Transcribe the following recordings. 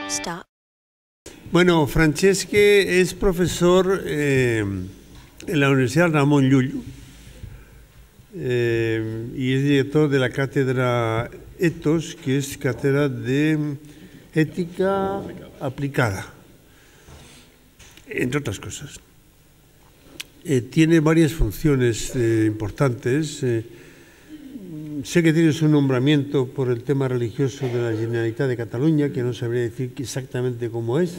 Stop. Bueno, Francesque es profesor en la Universidad Ramon Llull y es director de la cátedra Ethos, que es cátedra de ética aplicada, entre otras cosas. Tiene varias funciones importantes. Sé que tienes un nombramiento por el tema religioso de la Generalitat de Cataluña, que no sabría decir exactamente cómo es.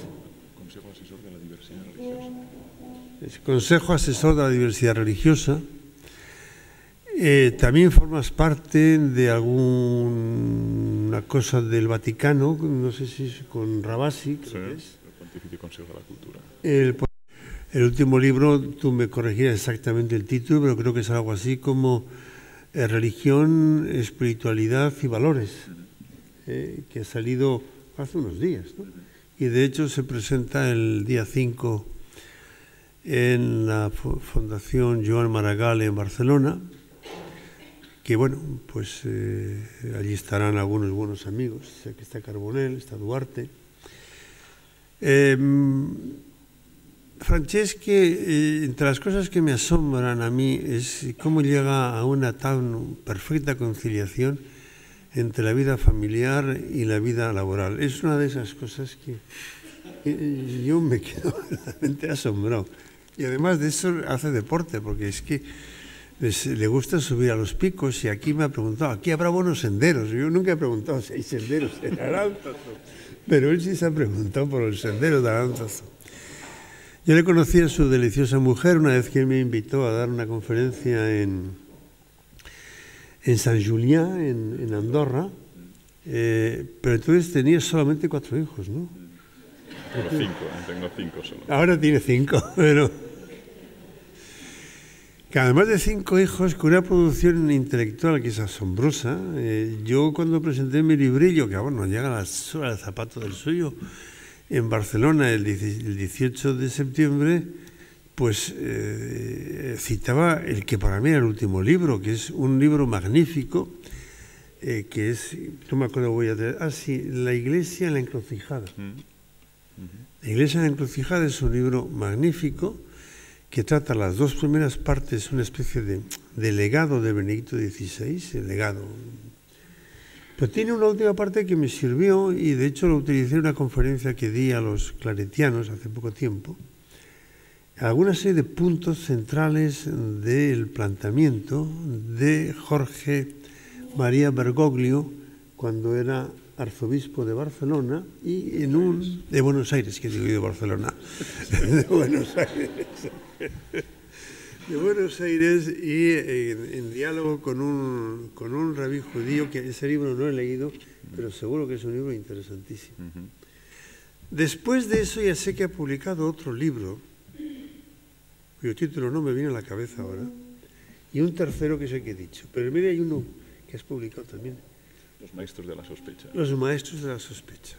Consejo Asesor de la Diversidad Religiosa. Es Consejo Asesor de la Diversidad Religiosa. También formas parte de alguna cosa del Vaticano, no sé si es con Rabasi, creo que es. El Pontificio Consejo de la Cultura. El último libro, tú me corregirás exactamente el título, pero creo que es algo así como Religión, Espiritualidad y Valores, que ha salido hace unos días, ¿no? Y de hecho se presenta el día 5 en la Fundación Joan Maragall en Barcelona, que bueno, pues allí estarán algunos buenos amigos. Aquí está Carbonell, está Duarte. Francesque, entre las cosas que me asombran a mí es cómo llega a una tan perfecta conciliación entre la vida familiar y la vida laboral. Es una de esas cosas que yo me quedo realmente asombrado. Y además de eso hace deporte, porque es que le gusta subir a los picos, y aquí me ha preguntado, aquí habrá buenos senderos. Yo nunca he preguntado si hay senderos en Aránzazu, pero él sí se ha preguntado por el sendero de Aránzazu. Yo le conocí a su deliciosa mujer una vez que él me invitó a dar una conferencia en Sant Julià, en Andorra, pero entonces tenía solamente 4 hijos, ¿no? Tengo 5 solo. Ahora tiene 5, pero que además de 5 hijos, con una producción intelectual que es asombrosa. Yo cuando presenté mi librillo, que ahora no llega a la sola del zapato del suyo, en Barcelona el 18 de septiembre, pues citaba el que para mí era el último libro, que es un libro magnífico, que es, no me acuerdo, voy a tener, La Iglesia en la Encrucijada. La Iglesia en la Encrucijada es un libro magnífico que trata las 2 primeras partes, una especie de legado de Benedicto XVI, el legado. Pero tiene una última parte que me sirvió, y de hecho lo utilicé en una conferencia que di a los claretianos hace poco tiempo. Alguna serie de puntos centrales del planteamiento de Jorge María Bergoglio cuando era arzobispo de Barcelona y de Buenos Aires, que digo yo, de Barcelona, de Buenos Aires. De Buenos Aires, y en diálogo con un rabí judío, que ese libro no he leído, pero seguro que es un libro interesantísimo. Después de eso ya sé que ha publicado otro libro, cuyo título no me viene a la cabeza ahora, y un tercero que es el que he dicho. Pero mire, hay uno que has publicado también. Los Maestros de la Sospecha. Los Maestros de la Sospecha.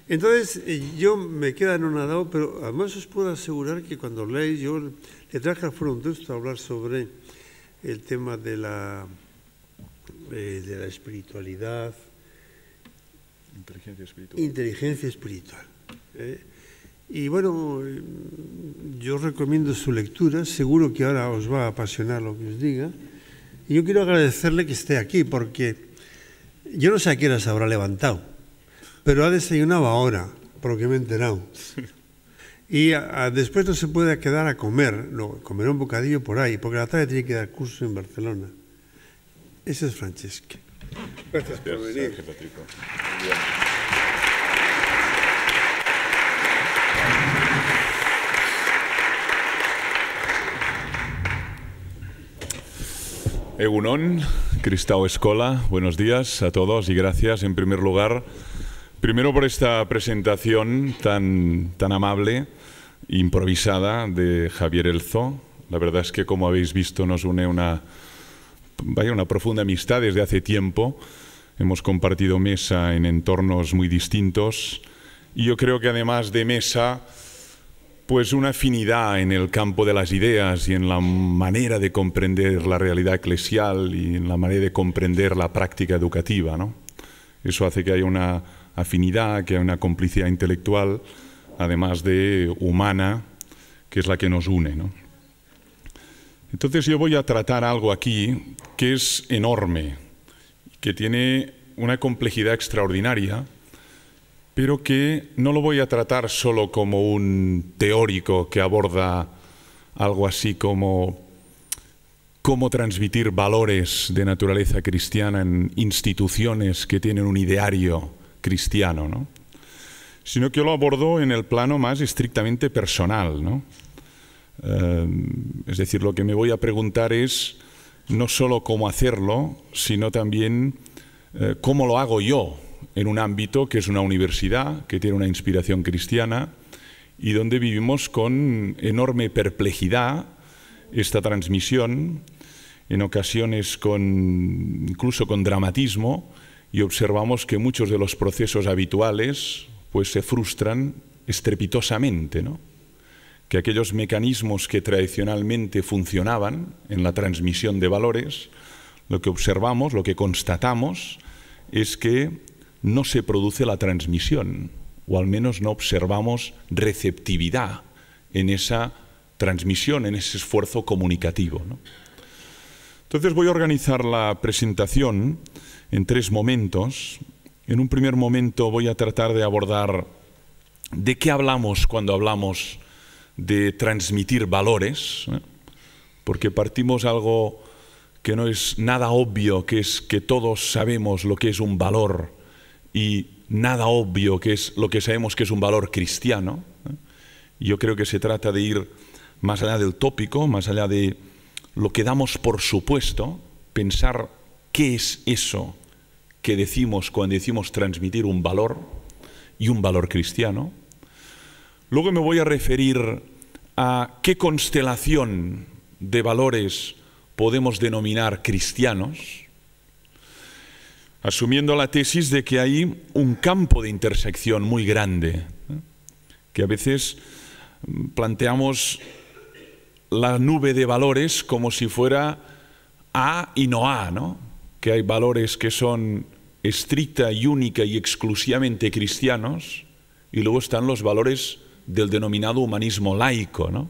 Entonces, yo me quedo anonadado, pero además os puedo asegurar que cuando leáis, yo le traje afuera un texto a hablar sobre el tema de la espiritualidad. Inteligencia espiritual. Inteligencia espiritual. Y bueno, yo recomiendo su lectura, seguro que ahora os va a apasionar lo que os diga. Y yo quiero agradecerle que esté aquí, porque yo no sé a qué hora se habrá levantado, pero ha desayunado ahora, por lo que me he enterado. Y después no se puede quedar a comer, no, comerá un bocadillo por ahí, porque a la tarde tiene que dar curso en Barcelona. Ese es Francesque. Gracias por venir. Sergio Patrico. Muy bien. Egunon, Cristau Escola, buenos días a todos y gracias en primer lugar, primero por esta presentación tan amable, improvisada de Javier Elzo. La verdad es que, como habéis visto, nos une una profunda amistad desde hace tiempo. Hemos compartido mesa en entornos muy distintos y yo creo que además de mesa, pues una afinidad en el campo de las ideas y en la manera de comprender la realidad eclesial y en la manera de comprender la práctica educativa, ¿no? Eso hace que haya una afinidad, que hay una complicidad intelectual, además de humana, que es la que nos une, ¿no? Entonces yo voy a tratar algo aquí que es enorme, que tiene una complejidad extraordinaria, pero que no lo voy a tratar solo como un teórico que aborda algo así como cómo transmitir valores de naturaleza cristiana en instituciones que tienen un ideario cristiano, ¿no? Sino que lo abordo en el plano más estrictamente personal, ¿no? Es decir, lo que me voy a preguntar es no solo cómo hacerlo, sino también cómo lo hago yo en un ámbito que es una universidad, que tiene una inspiración cristiana y donde vivimos con enorme perplejidad esta transmisión, en ocasiones incluso con dramatismo, y observamos que muchos de los procesos habituales pues se frustran estrepitosamente, ¿no? Que aquellos mecanismos que tradicionalmente funcionaban en la transmisión de valores, lo que observamos, lo que constatamos, es que no se produce la transmisión, o al menos no observamos receptividad en esa transmisión, en ese esfuerzo comunicativo, ¿no? Entonces voy a organizar la presentación en 3 momentos. En un primer momento voy a tratar de abordar de qué hablamos cuando hablamos de transmitir valores, ¿eh? Porque partimos algo que no es nada obvio, que es que todos sabemos lo que es un valor, y nada obvio que es lo que sabemos que es un valor cristiano, ¿eh? Yo creo que se trata de ir más allá del tópico, más allá de lo que damos por supuesto, pensar qué es eso que decimos cuando decimos transmitir un valor y un valor cristiano. Luego me voy a referir a qué constelación de valores podemos denominar cristianos, asumiendo la tesis de que hay un campo de intersección muy grande, ¿eh? Que a veces planteamos la nube de valores como si fuera A y no A, ¿no? Que hay valores que son estricta y única y exclusivamente cristianos, y luego están los valores del denominado humanismo laico, ¿no?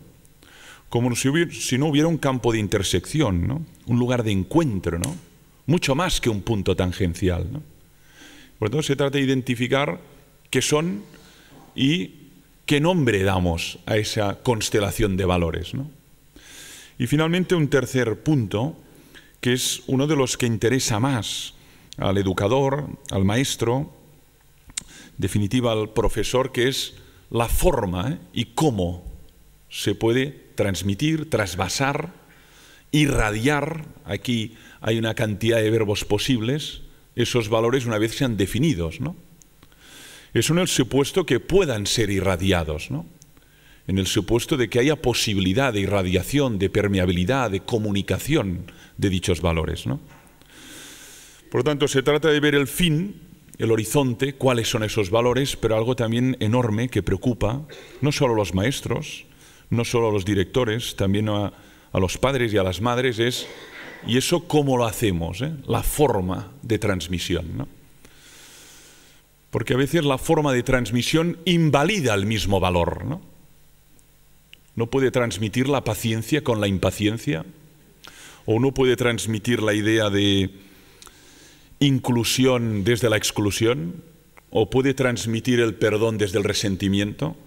Como si no hubiera un campo de intersección, ¿no? Un lugar de encuentro, ¿no? Mucho más que un punto tangencial, ¿no? Por lo tanto, se trata de identificar qué son y qué nombre damos a esa constelación de valores, ¿no? Y finalmente un tercer punto, que es uno de los que interesa más al educador, al maestro, en definitiva al profesor, que es la forma, ¿eh? Y cómo se puede transmitir, trasvasar, irradiar, aquí hay una cantidad de verbos posibles, esos valores una vez sean definidos, ¿no? Eso en el supuesto que puedan ser irradiados, ¿no? En el supuesto de que haya posibilidad de irradiación, de permeabilidad, de comunicación de dichos valores, ¿no? Por lo tanto, se trata de ver el fin, el horizonte, cuáles son esos valores, pero algo también enorme que preocupa no solo a los maestros, no solo a los directores, también a los padres y a las madres, es ¿y eso cómo lo hacemos? La forma de transmisión, ¿no? Porque a veces la forma de transmisión invalida el mismo valor, ¿no? No puede transmitir la paciencia con la impaciencia, o no puede transmitir la idea de inclusión desde la exclusión, o puede transmitir el perdón desde el resentimiento.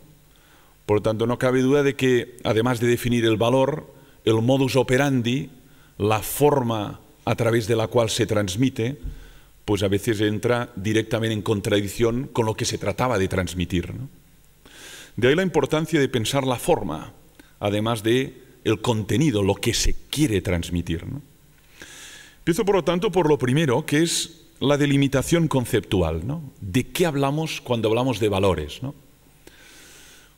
Por lo tanto, no cabe duda de que, además de definir el valor, el modus operandi, la forma a través de la cual se transmite, pues a veces entra directamente en contradicción con lo que se trataba de transmitir, ¿no? De ahí la importancia de pensar la forma, además de el contenido, lo que se quiere transmitir, ¿no? Empiezo, por lo tanto, por lo primero, que es la delimitación conceptual, ¿no? ¿De qué hablamos cuando hablamos de valores, ¿no?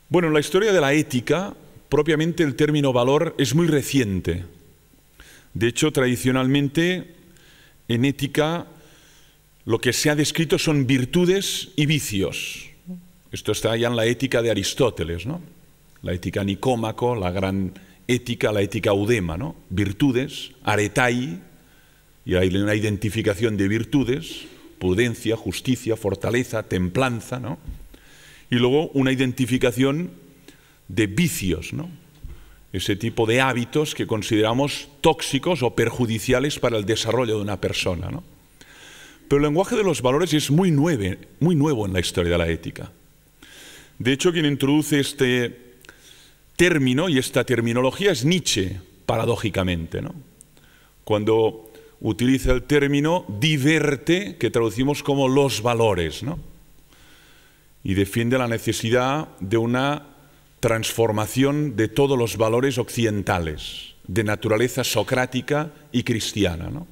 Bueno, en la historia de la ética, propiamente el término valor es muy reciente. De hecho, tradicionalmente, en ética, lo que se ha descrito son virtudes y vicios. Esto está ya en la ética de Aristóteles, ¿no? La ética Nicómaco, la gran ética, la ética Eudema, ¿no? Virtudes, aretai, y hay una identificación de virtudes prudencia, justicia, fortaleza, templanza, ¿no? Y luego una identificación de vicios, ¿no? Ese tipo de hábitos que consideramos tóxicos o perjudiciales para el desarrollo de una persona, ¿no? Pero el lenguaje de los valores es muy nuevo en la historia de la ética. De hecho, quien introduce este término y esta terminología es Nietzsche, paradójicamente, ¿no? Cuando utiliza el término diverte, que traducimos como los valores, ¿no? Y defiende la necesidad de una transformación de todos los valores occidentales, de naturaleza socrática y cristiana, ¿no?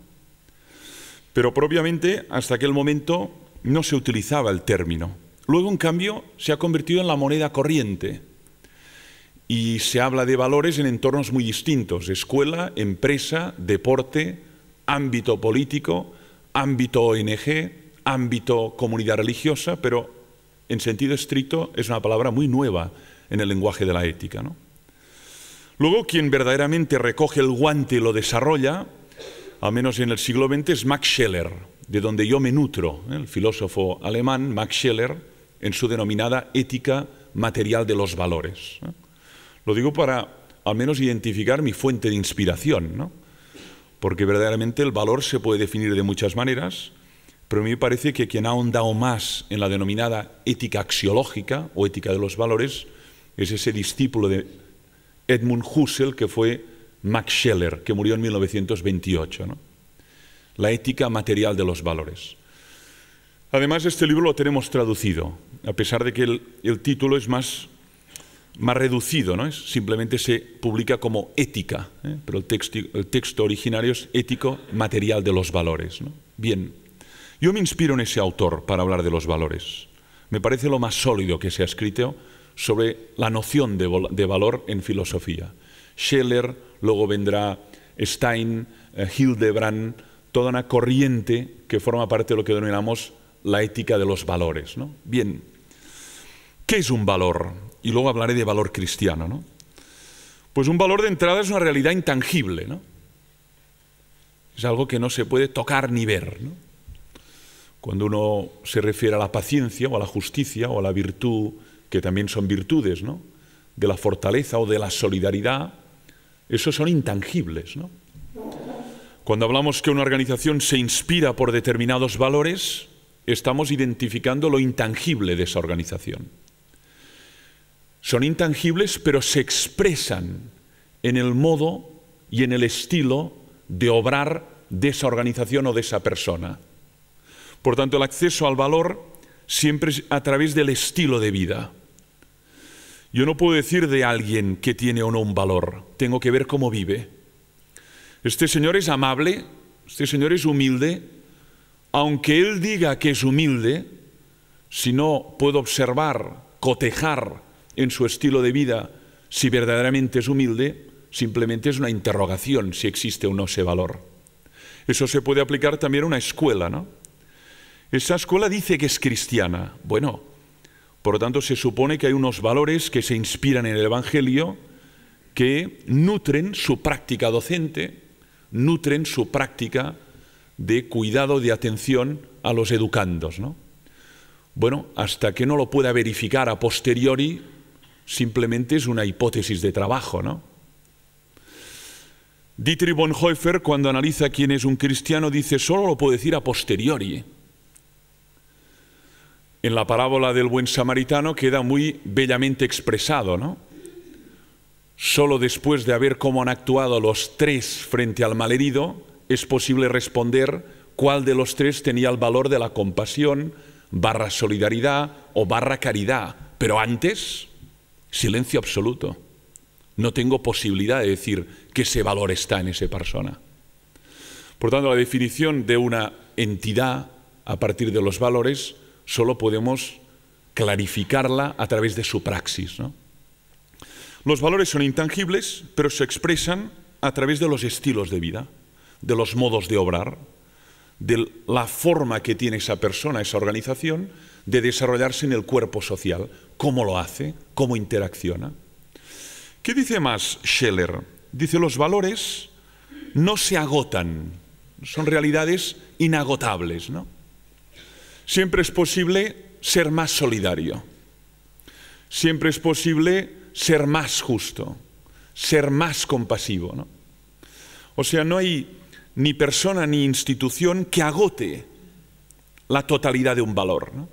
Pero propiamente hasta aquel momento no se utilizaba el término. Luego, en cambio, se ha convertido en la moneda corriente y se habla de valores en entornos muy distintos: escuela, empresa, deporte, ámbito político, ámbito ONG, ámbito comunidad religiosa, pero en sentido estricto es una palabra muy nueva en el lenguaje de la ética, ¿no? Luego, quien verdaderamente recoge el guante y lo desarrolla, al menos en el siglo XX, es Max Scheler, de donde yo me nutro, el filósofo alemán Max Scheler, en su denominada ética material de los valores. Lo digo para al menos identificar mi fuente de inspiración, ¿no? Porque verdaderamente el valor se puede definir de muchas maneras, pero a mí me parece que quien ha ahondado más en la denominada ética axiológica o ética de los valores es ese discípulo de Edmund Husserl, que fue Max Scheler, que murió en 1928, ¿no? La ética material de los valores. Además, este libro lo tenemos traducido, a pesar de que el título es más reducido, ¿no? Simplemente se publica como ética, pero el texto originario es ético material de los valores, ¿no? Bien, yo me inspiro en ese autor para hablar de los valores. Me parece lo más sólido que se ha escrito sobre la noción de valor en filosofía. Scheler, luego vendrá Stein, Hildebrand, toda una corriente que forma parte de lo que denominamos la ética de los valores, ¿no? Bien, ¿qué es un valor? Y luego hablaré de valor cristiano, ¿no? Pues un valor de entrada es una realidad intangible, ¿no? Es algo que no se puede tocar ni ver, ¿no? Cuando uno se refiere a la paciencia o a la justicia o a la virtud, que también son virtudes, ¿no?, de la fortaleza o de la solidaridad, esos son intangibles, ¿no? Cuando hablamos que una organización se inspira por determinados valores, estamos identificando lo intangible de esa organización. Son intangibles, pero se expresan en el modo y en el estilo de obrar de esa organización o de esa persona. Por tanto, el acceso al valor siempre es a través del estilo de vida. Yo no puedo decir de alguien que tiene o no un valor, tengo que ver cómo vive. Este señor es amable, este señor es humilde, aunque él diga que es humilde, si no puedo observar, cotejar en su estilo de vida si verdaderamente es humilde, simplemente es una interrogación si existe o no ese valor. Eso se puede aplicar también a una escuela, ¿no? Esa escuela dice que es cristiana. Bueno, por lo tanto se supone que hay unos valores que se inspiran en el Evangelio que nutren su práctica docente, nutren su práctica de cuidado, de atención a los educandos, ¿no? Bueno, hasta que no lo pueda verificar a posteriori, simplemente es una hipótesis de trabajo, ¿no? Dietrich Bonhoeffer, cuando analiza quién es un cristiano, dice, solo lo puedo decir a posteriori. En la parábola del buen samaritano queda muy bellamente expresado, ¿no? Solo después de ver cómo han actuado los tres frente al malherido, es posible responder cuál de los tres tenía el valor de la compasión, / solidaridad o / caridad. Pero antes, silencio absoluto. No tengo posibilidad de decir que ese valor está en esa persona. Por tanto, la definición de una entidad a partir de los valores solo podemos clarificarla a través de su praxis, ¿no? Los valores son intangibles, pero se expresan a través de los estilos de vida, de los modos de obrar, de la forma que tiene esa persona, esa organización, de desarrollarse en el cuerpo social. ¿Cómo lo hace? ¿Cómo interacciona? ¿Qué dice más Scheler? Dice, los valores no se agotan, son realidades inagotables, ¿no? siempre es posible ser más solidario. Siempre es posible ser más justo, ser más compasivo, ¿no? O sea, no hay ni persona ni institución que agote la totalidad de un valor, ¿no?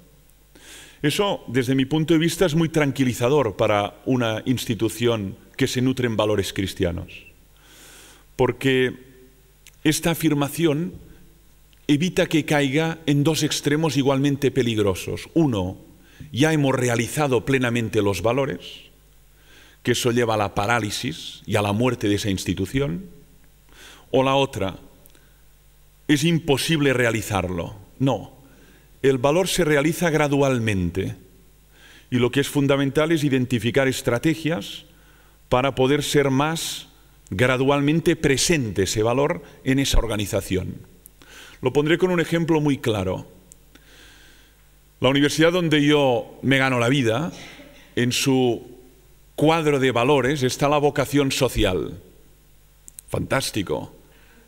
Eso, desde mi punto de vista, es muy tranquilizador para una institución que se nutre en valores cristianos. Porque esta afirmación evita que caiga en dos extremos igualmente peligrosos. Uno, ya hemos realizado plenamente los valores, que eso lleva a la parálisis y a la muerte de esa institución. O la otra, es imposible realizarlo. No, el valor se realiza gradualmente y lo que es fundamental es identificar estrategias para poder ser más gradualmente presente ese valor en esa organización. Lo pondré con un ejemplo muy claro. La universidad donde yo me gano la vida, en su cuadro de valores está la vocación social. Fantástico.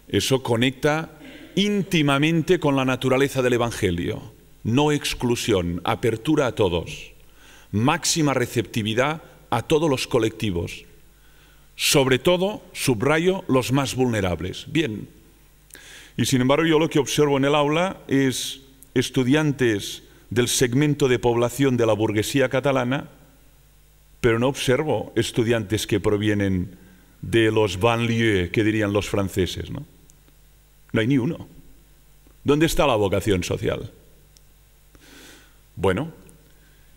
Eso conecta íntimamente con la naturaleza del Evangelio. No exclusión, apertura a todos, máxima receptividad a todos los colectivos. Sobre todo, subrayo, los más vulnerables. Bien. Y sin embargo, yo lo que observo en el aula es estudiantes del segmento de población de la burguesía catalana, pero no observo estudiantes que provienen de los banlieues, que dirían los franceses, ¿no? No hay ni uno. ¿Dónde está la vocación social? Bueno,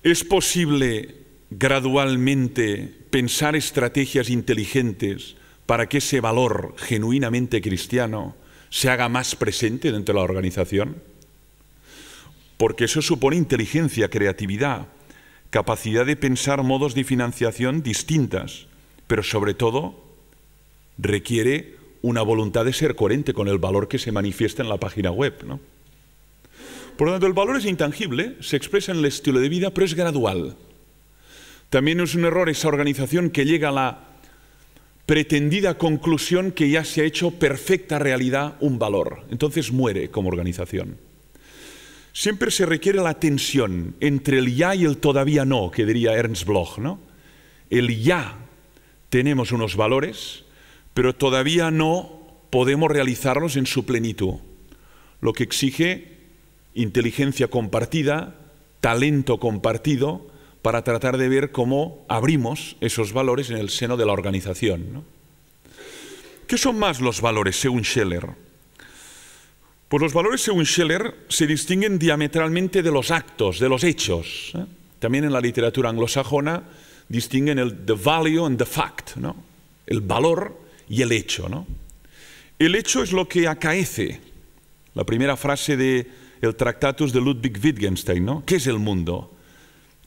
¿es posible gradualmente pensar estrategias inteligentes para que ese valor genuinamente cristiano se haga más presente dentro de la organización? Porque eso supone inteligencia, creatividad, capacidad de pensar modos de financiación distintas, pero sobre todo requiere una voluntad de ser coherente con el valor que se manifiesta en la página web, ¿no? Por lo tanto, el valor es intangible, se expresa en el estilo de vida, pero es gradual. También es un error esa organización que llega a la pretendida conclusión que ya se ha hecho perfecta realidad un valor. Entonces muere como organización. Siempre se requiere la tensión entre el ya y el todavía no, que diría Ernst Bloch, ¿no? El ya tenemos unos valores, pero todavía no podemos realizarlos en su plenitud, lo que exige inteligencia compartida, talento compartido, para tratar de ver cómo abrimos esos valores en el seno de la organización, ¿no? ¿Qué son más los valores según Scheller? Pues los valores según Scheller se distinguen diametralmente de los actos, de los hechos, ¿eh? También en la literatura anglosajona distinguen el the value and the fact, ¿no? El valor y el hecho, ¿no? El hecho es lo que acaece. La primera frase del Tractatus de Ludwig Wittgenstein, ¿no? ¿Qué es el mundo?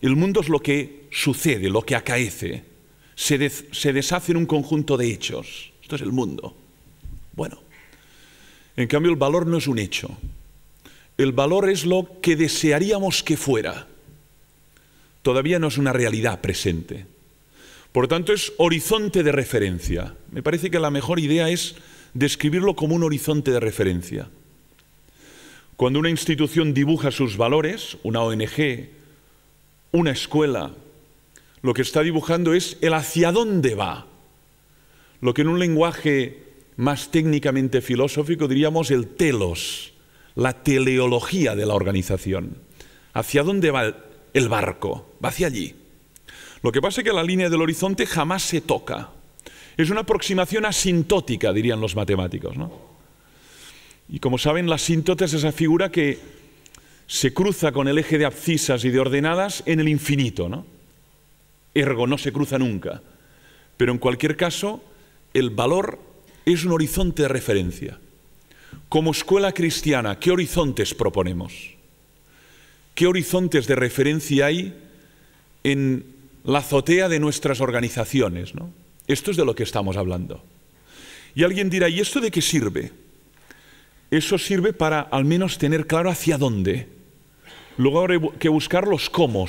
El mundo es lo que sucede, lo que acaece. Se deshace en un conjunto de hechos. Esto es el mundo. Bueno, en cambio el valor no es un hecho. El valor es lo que desearíamos que fuera. Todavía no es una realidad presente. Por lo tanto, es horizonte de referencia. Me parece que la mejor idea es describirlo como un horizonte de referencia. Cuando una institución dibuja sus valores, una ONG, una escuela, lo que está dibujando es el hacia dónde va. Lo que en un lenguaje más técnicamente filosófico diríamos el telos, la teleología de la organización. ¿Hacia dónde va el barco? Va hacia allí. Lo que pasa es que la línea del horizonte jamás se toca. Es una aproximación asintótica, dirían los matemáticos, ¿no? Y como saben, la asíntota es esa figura que se cruza con el eje de abscisas y de ordenadas en el infinito, ¿no? Ergo, no se cruza nunca. Pero en cualquier caso, el valor es un horizonte de referencia. Como escuela cristiana, ¿qué horizontes proponemos? ¿Qué horizontes de referencia hay en la azotea de nuestras organizaciones, ¿no? Esto es de lo que estamos hablando. Y alguien dirá, ¿y esto de qué sirve? Eso sirve para al menos tener claro hacia dónde. Luego habrá que buscar los cómo,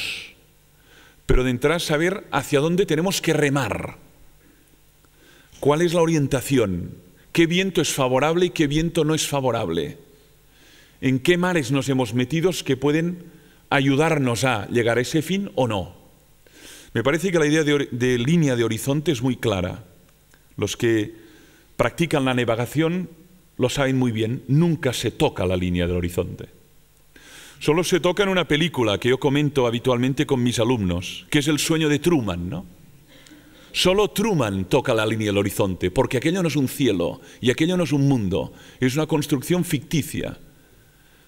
pero de entrada saber hacia dónde tenemos que remar. ¿Cuál es la orientación? ¿Qué viento es favorable y qué viento no es favorable? en qué mares nos hemos metido que pueden ayudarnos a llegar a ese fin o no. Me parece que la idea de línea de horizonte es muy clara. Los que practican la navegación lo saben muy bien, nunca se toca la línea del horizonte. Solo se toca en una película que yo comento habitualmente con mis alumnos, que es El sueño de Truman, ¿no? Solo Truman toca la línea del horizonte, porque aquello no es un cielo y aquello no es un mundo, es una construcción ficticia,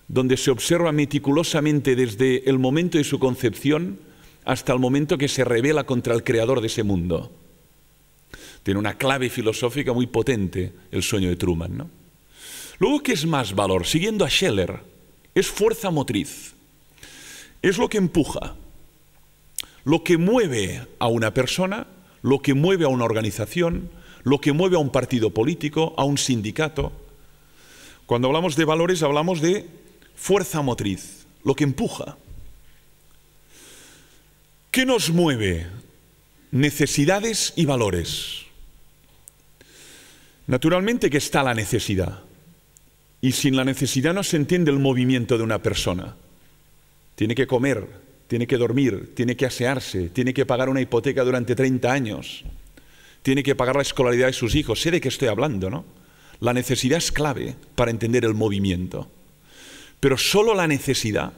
donde se observa meticulosamente desde el momento de su concepción hasta el momento que se revela contra el creador de ese mundo. Tiene una clave filosófica muy potente el sueño de Truman, ¿no? Luego, ¿qué es más valor? Siguiendo a Scheller, es fuerza motriz. Es lo que empuja, lo que mueve a una persona, lo que mueve a una organización, lo que mueve a un partido político, a un sindicato. Cuando hablamos de valores, hablamos de fuerza motriz, lo que empuja. ¿Qué nos mueve? Necesidades y valores. Naturalmente que está la necesidad. Y sin la necesidad no se entiende el movimiento de una persona. Tiene que comer, tiene que dormir, tiene que asearse, tiene que pagar una hipoteca durante 30 años, tiene que pagar la escolaridad de sus hijos. Sé de qué estoy hablando, ¿no? La necesidad es clave para entender el movimiento. Pero solo la necesidad.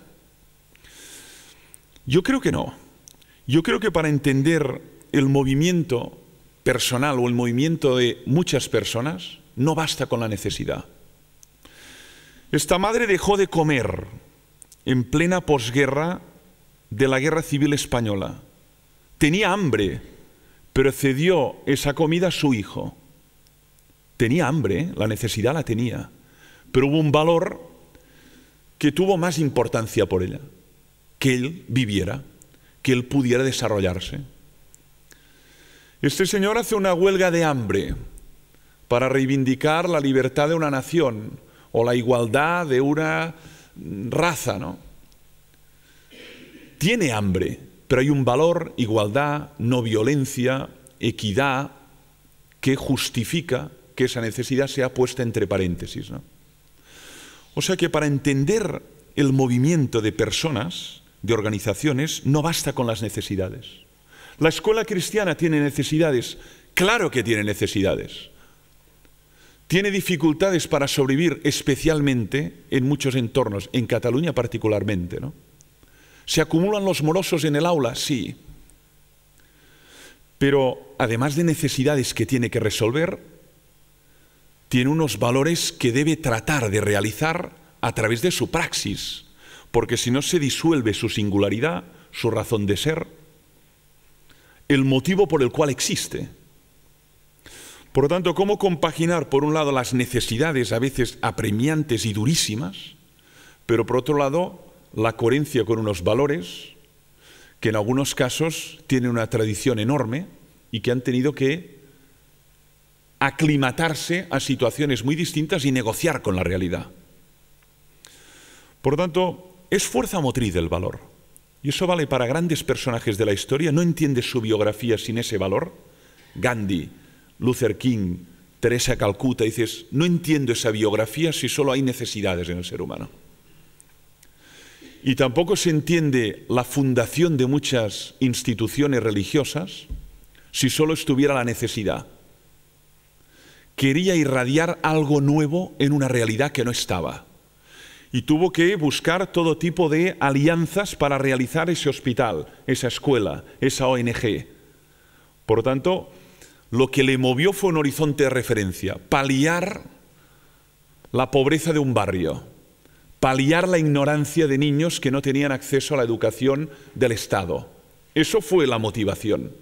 Yo creo que no. Yo creo que para entender el movimiento personal o el movimiento de muchas personas, no basta con la necesidad. Esta madre dejó de comer en plena posguerra de la Guerra Civil Española. Tenía hambre, pero cedió esa comida a su hijo. Tenía hambre, ¿eh? La necesidad la tenía, pero hubo un valor que tuvo más importancia por ella, que él viviera, que él pudiera desarrollarse. Este señor hace una huelga de hambre para reivindicar la libertad de una nación o la igualdad de una raza, ¿no? Tiene hambre, pero hay un valor, igualdad, no violencia, equidad, que justifica que esa necesidad sea puesta entre paréntesis, ¿no? O sea que para entender el movimiento de personas, de organizaciones, no basta con las necesidades. ¿La escuela cristiana tiene necesidades? Claro que tiene necesidades. Tiene dificultades para sobrevivir, especialmente en muchos entornos, en Cataluña particularmente, ¿no? ¿Se acumulan los morosos en el aula? Sí. Pero además de necesidades que tiene que resolver, tiene unos valores que debe tratar de realizar a través de su praxis, porque si no se disuelve su singularidad, su razón de ser, el motivo por el cual existe. Por lo tanto, ¿cómo compaginar, por un lado, las necesidades a veces apremiantes y durísimas, pero por otro lado, la coherencia con unos valores que en algunos casos tienen una tradición enorme y que han tenido que aclimatarse a situaciones muy distintas y negociar con la realidad? Por lo tanto, es fuerza motriz del valor. Y eso vale para grandes personajes de la historia. No entiendes su biografía sin ese valor. Gandhi, Luther King, Teresa de Calcuta. Dices, no entiendo esa biografía si solo hay necesidades en el ser humano. Y tampoco se entiende la fundación de muchas instituciones religiosas si solo estuviera la necesidad. Quería irradiar algo nuevo en una realidad que no estaba. Y tuvo que buscar todo tipo de alianzas para realizar ese hospital, esa escuela, esa ONG. Por lo tanto, lo que le movió fue un horizonte de referencia, paliar la pobreza de un barrio, paliar la ignorancia de niños que no tenían acceso a la educación del Estado. Eso fue la motivación.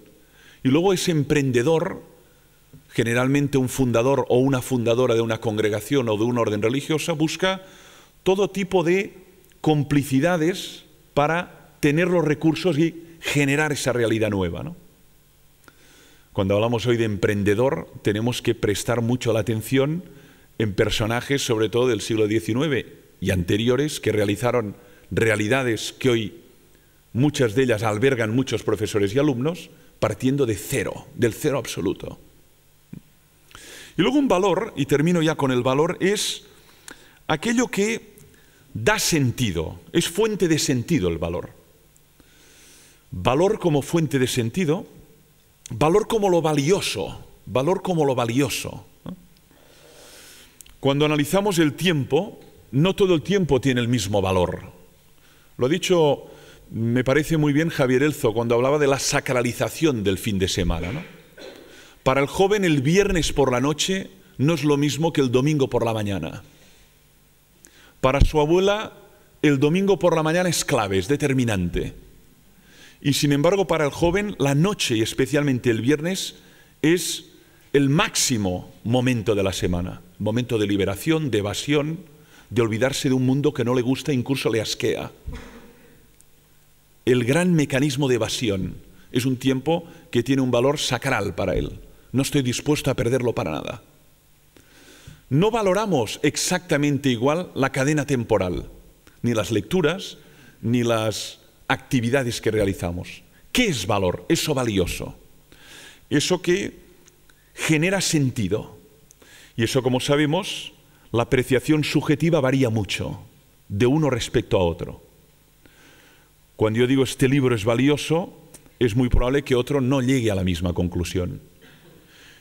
Y luego ese emprendedor, generalmente un fundador o una fundadora de una congregación o de una orden religiosa, busca todo tipo de complicidades para tener los recursos y generar esa realidad nueva, ¿no? Cuando hablamos hoy de emprendedor, tenemos que prestar mucho la atención en personajes, sobre todo del siglo XIX y anteriores, que realizaron realidades que hoy muchas de ellas albergan muchos profesores y alumnos, partiendo de cero, del cero absoluto. Y luego un valor, y termino ya con el valor, es aquello que da sentido, es fuente de sentido el valor. Valor como fuente de sentido, valor como lo valioso, valor como lo valioso. Cuando analizamos el tiempo, no todo el tiempo tiene el mismo valor. Lo ha dicho, me parece muy bien, Javier Elzo, cuando hablaba de la sacralización del fin de semana, ¿no? Para el joven el viernes por la noche no es lo mismo que el domingo por la mañana. Para su abuela el domingo por la mañana es clave, es determinante. Y sin embargo para el joven la noche y especialmente el viernes es el máximo momento de la semana. Momento de liberación, de evasión, de olvidarse de un mundo que no le gusta e incluso le asquea. El gran mecanismo de evasión es un tiempo que tiene un valor sacral para él. No estoy dispuesto a perderlo para nada. No valoramos exactamente igual la cadena temporal, ni las lecturas, ni las actividades que realizamos. ¿Qué es valor? Eso valioso. Eso que genera sentido. Y eso, como sabemos, la apreciación subjetiva varía mucho de uno respecto a otro. Cuando yo digo este libro es valioso, es muy probable que otro no llegue a la misma conclusión.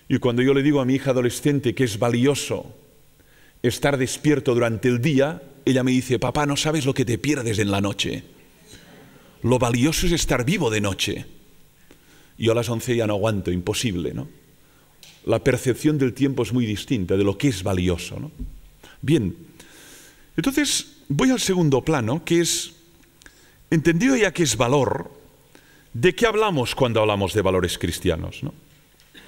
Y cuando yo le digo a mi hija adolescente que es valioso estar despierto durante el día, ella me dice, papá, no sabes lo que te pierdes en la noche. Lo valioso es estar vivo de noche. Yo a las 11 ya no aguanto, imposible, ¿no? La percepción del tiempo es muy distinta de lo que es valioso, ¿no? Bien, entonces voy al segundo plano, que es, entendido ya que es valor, ¿de qué hablamos cuando hablamos de valores cristianos, ¿no?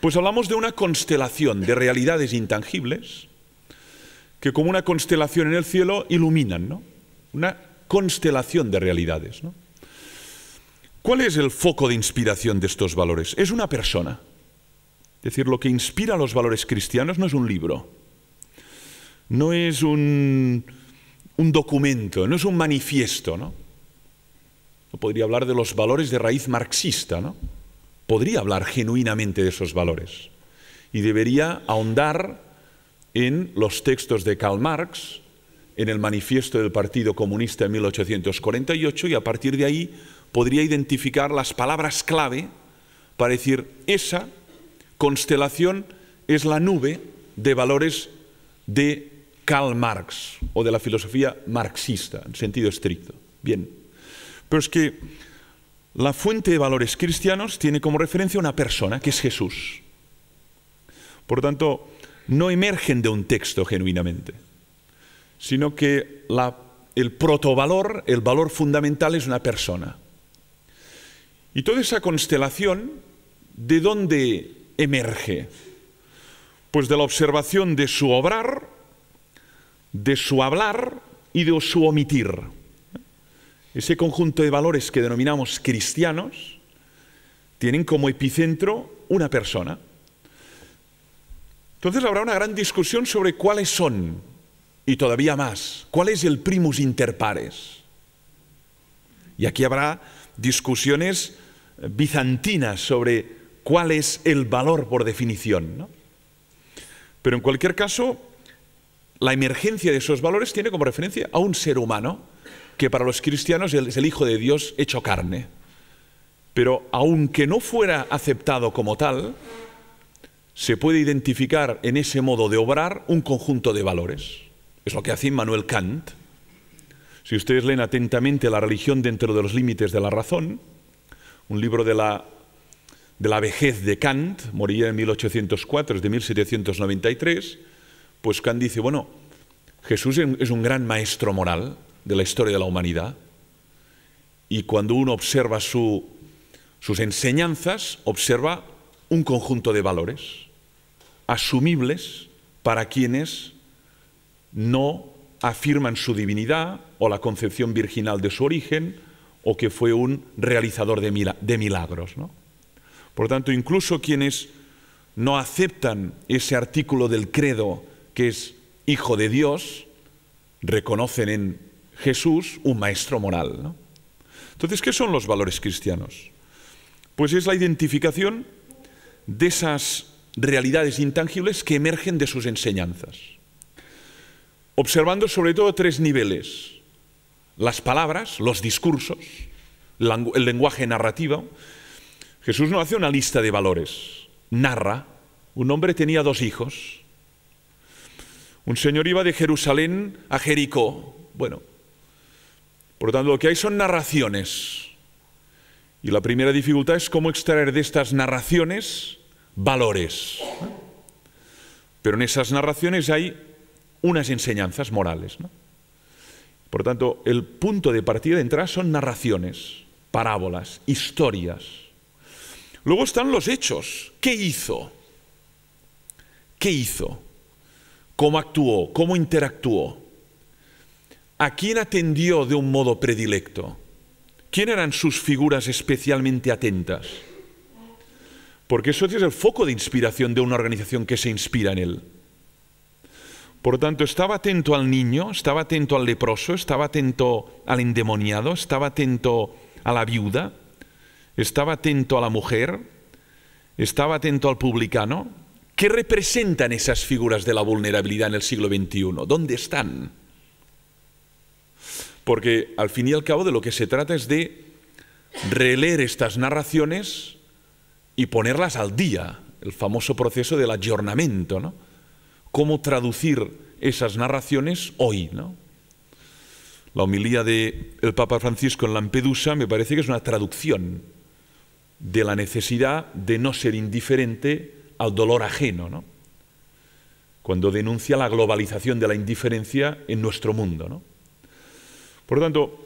Pues hablamos de una constelación de realidades intangibles que como una constelación en el cielo iluminan, ¿no? Una constelación de realidades, ¿no? ¿Cuál es el foco de inspiración de estos valores? Es una persona. Es decir, lo que inspira los valores cristianos no es un libro, no es un documento, no es un manifiesto, ¿no? No podría hablar de los valores de raíz marxista, ¿no? Podría hablar genuinamente de esos valores y debería ahondar en los textos de Karl Marx, en el manifiesto del Partido Comunista en 1848 y a partir de ahí podría identificar las palabras clave para decir esa constelación es la nube de valores de Karl Marx o de la filosofía marxista en sentido estricto. Bien, pero es que la fuente de valores cristianos tiene como referencia una persona que es Jesús. Por tanto, no emergen de un texto genuinamente, sino que el protovalor, el valor fundamental es una persona. Y toda esa constelación, ¿de dónde emerge? Pues de la observación de su obrar, de su hablar y de su omitir. Ese conjunto de valores que denominamos cristianos tienen como epicentro una persona. Entonces habrá una gran discusión sobre cuáles son, y todavía más, cuál es el primus inter pares. Y aquí habrá discusiones bizantinas sobre cuál es el valor por definición, ¿no? Pero en cualquier caso, la emergencia de esos valores tiene como referencia a un ser humano que para los cristianos es el Hijo de Dios hecho carne. Pero aunque no fuera aceptado como tal, se puede identificar en ese modo de obrar un conjunto de valores. Es lo que hace Immanuel Kant. Si ustedes leen atentamente La religión dentro de los límites de la razón, un libro de la vejez de Kant, moría en 1804, es de 1793, pues Kant dice, bueno, Jesús es un gran maestro moral de la historia de la humanidad y cuando uno observa sus enseñanzas, observa un conjunto de valores asumibles para quienes no afirman su divinidad o la concepción virginal de su origen o que fue un realizador de milagros, ¿no? Por tanto, incluso quienes no aceptan ese artículo del credo que es Hijo de Dios, reconocen en Jesús un maestro moral, ¿no? Entonces, ¿qué son los valores cristianos? Pues es la identificación de esas realidades intangibles que emergen de sus enseñanzas, observando sobre todo tres niveles. las palabras, los discursos, el lenguaje narrativo. Jesús no hace una lista de valores, narra. Un hombre tenía 2 hijos. Un señor iba de Jerusalén a Jericó. Bueno, por lo tanto, lo que hay son narraciones. Y la primera dificultad es cómo extraer de estas narraciones valores. Pero en esas narraciones hay unas enseñanzas morales, ¿no? Por tanto, el punto de partida de entrada son narraciones, parábolas, historias. Luego están los hechos. ¿Qué hizo? ¿Qué hizo? ¿Cómo actuó? ¿Cómo interactuó? ¿A quién atendió de un modo predilecto? ¿Quién eran sus figuras especialmente atentas? Porque eso es el foco de inspiración de una organización que se inspira en él. Por lo tanto, estaba atento al niño, estaba atento al leproso, estaba atento al endemoniado, estaba atento a la viuda, estaba atento a la mujer, estaba atento al publicano. ¿Qué representan esas figuras de la vulnerabilidad en el siglo XXI? ¿Dónde están? Porque al fin y al cabo de lo que se trata es de releer estas narraciones y ponerlas al día, el famoso proceso del aggiornamento, ¿no? Cómo traducir esas narraciones hoy, ¿no? La homilía del Papa Francisco en Lampedusa me parece que es una traducción de la necesidad de no ser indiferente al dolor ajeno, ¿no? Cuando denuncia la globalización de la indiferencia en nuestro mundo, ¿no? Por lo tanto,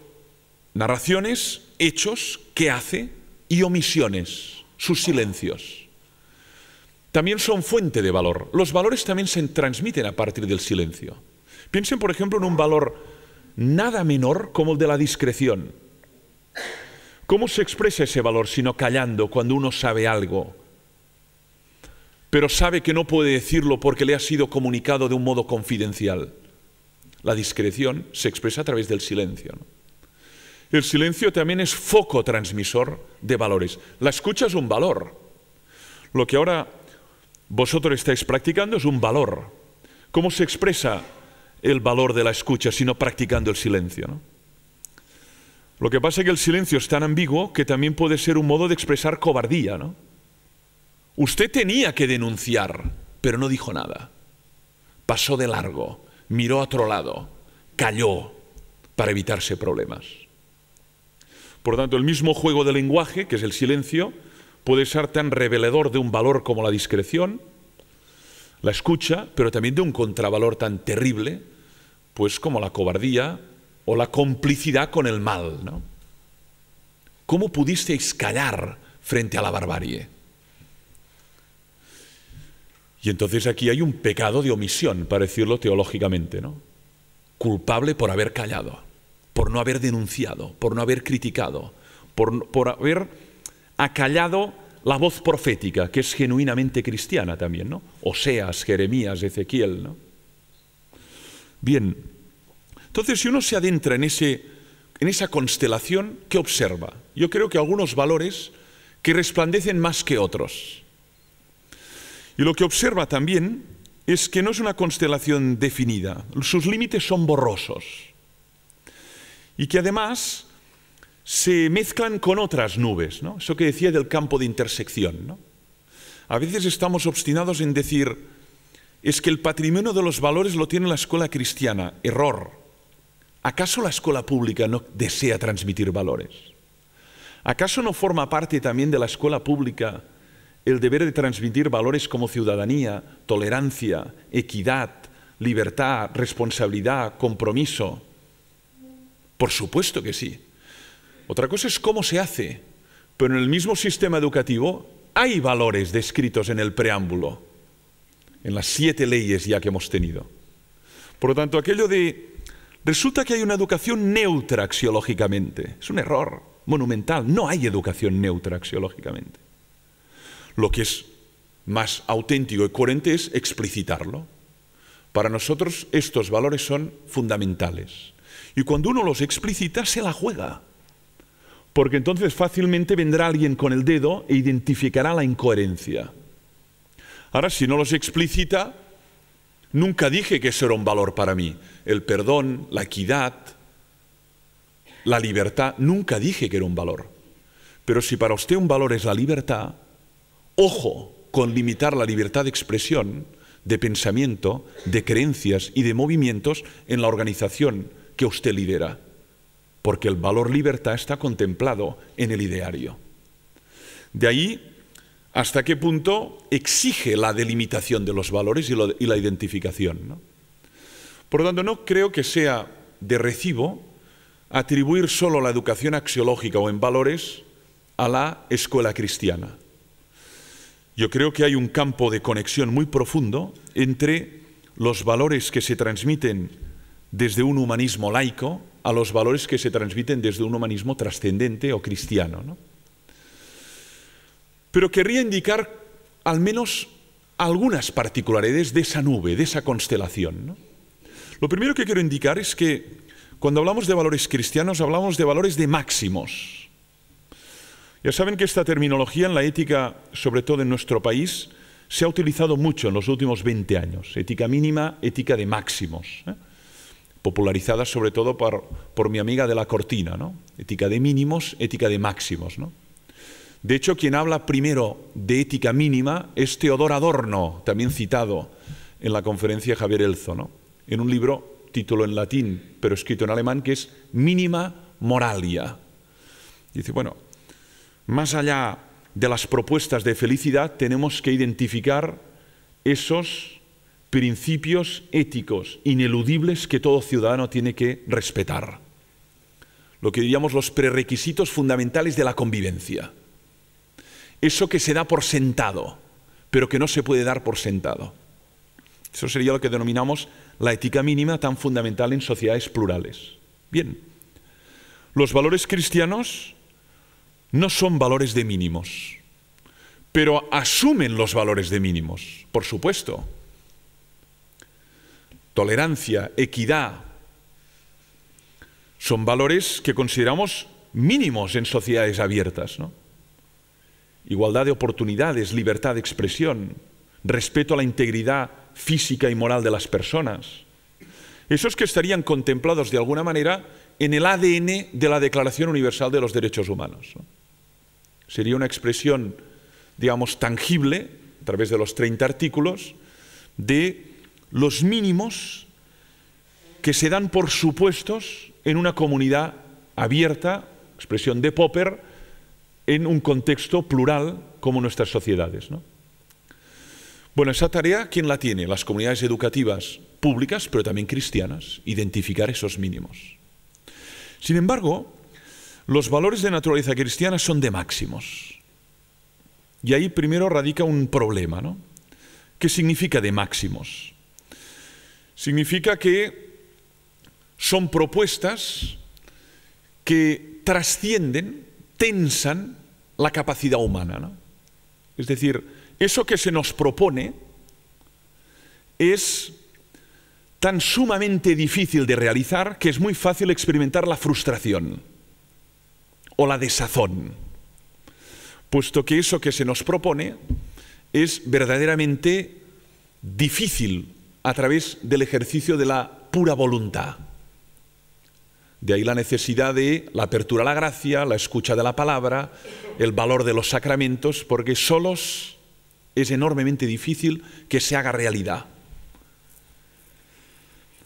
narraciones, hechos, qué hace, y omisiones, sus silencios. También son fuente de valor. Los valores también se transmiten a partir del silencio. Piensen, por ejemplo, en un valor nada menor como el de la discreción. ¿Cómo se expresa ese valor sino callando cuando uno sabe algo, pero sabe que no puede decirlo porque le ha sido comunicado de un modo confidencial? La discreción se expresa a través del silencio, ¿no? El silencio también es foco transmisor de valores. La escucha es un valor. Lo que ahora vosotros estáis practicando es un valor. ¿Cómo se expresa el valor de la escucha sino practicando el silencio, ¿no? Lo que pasa es que el silencio es tan ambiguo que también puede ser un modo de expresar cobardía, ¿no? Usted tenía que denunciar, pero no dijo nada. Pasó de largo, miró a otro lado, calló para evitarse problemas. Por lo tanto, el mismo juego de lenguaje, que es el silencio, puede ser tan revelador de un valor como la discreción, la escucha, pero también de un contravalor tan terrible, pues como la cobardía o la complicidad con el mal, ¿no? ¿Cómo pudisteis callar frente a la barbarie? Y entonces aquí hay un pecado de omisión, para decirlo teológicamente, ¿no? Culpable por haber callado, por no haber denunciado, por no haber criticado, por haber acallado la voz profética, que es genuinamente cristiana también, ¿no? Oseas, Jeremías, Ezequiel, ¿no? Bien, entonces si uno se adentra en esa constelación, ¿qué observa? Yo creo que algunos valores que resplandecen más que otros. Y lo que observa también es que no es una constelación definida, sus límites son borrosos. Y que además se mezclan con otras nubes, ¿no? Eso que decía del campo de intersección, ¿no? A veces estamos obstinados en decir, es que el patrimonio de los valores lo tiene la escuela cristiana. Error. ¿Acaso la escuela pública no desea transmitir valores? ¿Acaso no forma parte también de la escuela pública el deber de transmitir valores como ciudadanía, tolerancia, equidad, libertad, responsabilidad, compromiso? Por supuesto que sí. Otra cosa es cómo se hace, pero en el mismo sistema educativo hay valores descritos en el preámbulo, en las 7 leyes ya que hemos tenido. Por lo tanto, aquello de resulta que hay una educación neutra axiológicamente, es un error monumental. No hay educación neutra axiológicamente. Lo que es más auténtico y coherente es explicitarlo. Para nosotros estos valores son fundamentales. Y cuando uno los explicita, se la juega. Porque entonces fácilmente vendrá alguien con el dedo e identificará la incoherencia. Ahora, si no los explicita, nunca dije que eso era un valor para mí. El perdón, la equidad, la libertad, nunca dije que era un valor. Pero si para usted un valor es la libertad, ojo con limitar la libertad de expresión, de pensamiento, de creencias y de movimientos en la organización que usted lidera. Porque el valor libertad está contemplado en el ideario. De ahí hasta qué punto exige la delimitación de los valores y la identificación, ¿no? Por lo tanto, no creo que sea de recibo atribuir solo la educación axiológica o en valores a la escuela cristiana. Yo creo que hay un campo de conexión muy profundo entre los valores que se transmiten desde un humanismo laico a los valores que se transmiten desde un humanismo trascendente o cristiano, ¿no? Pero querría indicar al menos algunas particularidades de esa nube, de esa constelación, ¿no? Lo primero que quiero indicar es que cuando hablamos de valores cristianos hablamos de valores de máximos. Ya saben que esta terminología en la ética, sobre todo en nuestro país, se ha utilizado mucho en los últimos 20 años. Ética mínima, ética de máximos, ¿eh? Popularizada sobre todo por mi amiga de la Cortina, ¿no? Ética de mínimos, ética de máximos, ¿no? De hecho, quien habla primero de ética mínima es Teodor Adorno, también citado en la conferencia Javier Elzo, ¿no? En un libro, título en latín, pero escrito en alemán, que es Minima Moralia. Dice, bueno, más allá de las propuestas de felicidad, tenemos que identificar esos principios éticos ineludibles que todo ciudadano tiene que respetar. Lo que diríamos los prerequisitos fundamentales de la convivencia. Eso que se da por sentado, pero que no se puede dar por sentado. Eso sería lo que denominamos la ética mínima tan fundamental en sociedades plurales. Bien, los valores cristianos no son valores de mínimos, pero asumen los valores de mínimos, por supuesto. Tolerancia, equidad, son valores que consideramos mínimos en sociedades abiertas, ¿no? Igualdad de oportunidades, libertad de expresión, respeto a la integridad física y moral de las personas. Esos que estarían contemplados de alguna manera en el ADN de la Declaración Universal de los Derechos Humanos, ¿no? Sería una expresión, digamos, tangible, a través de los 30 artículos, de los mínimos que se dan por supuestos en una comunidad abierta, expresión de Popper, en un contexto plural como nuestras sociedades, ¿no? Bueno, esa tarea, ¿quién la tiene? Las comunidades educativas públicas, pero también cristianas, identificar esos mínimos. Sin embargo, los valores de naturaleza cristiana son de máximos. Y ahí primero radica un problema, ¿no? ¿Qué significa de máximos? Significa que son propuestas que trascienden, tensan la capacidad humana, ¿no? Es decir, eso que se nos propone es tan sumamente difícil de realizar que es muy fácil experimentar la frustración o la desazón, puesto que eso que se nos propone es verdaderamente difícil a través del ejercicio de la pura voluntad. De ahí la necesidad de la apertura a la gracia, la escucha de la palabra, el valor de los sacramentos, porque solos es enormemente difícil que se haga realidad.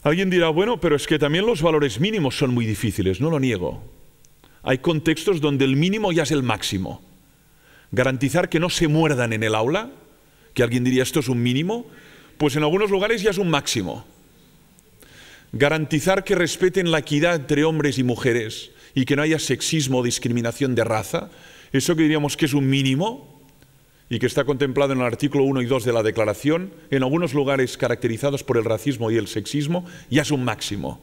Alguien dirá, bueno, pero es que también los valores mínimos son muy difíciles. No lo niego. Hay contextos donde el mínimo ya es el máximo. Garantizar que no se muerdan en el aula, que alguien diría esto es un mínimo, pues en algunos lugares ya es un máximo. Garantizar que respeten la equidad entre hombres y mujeres y que no haya sexismo o discriminación de raza, eso que diríamos que es un mínimo y que está contemplado en el artículo 1 y 2 de la Declaración, en algunos lugares caracterizados por el racismo y el sexismo, ya es un máximo.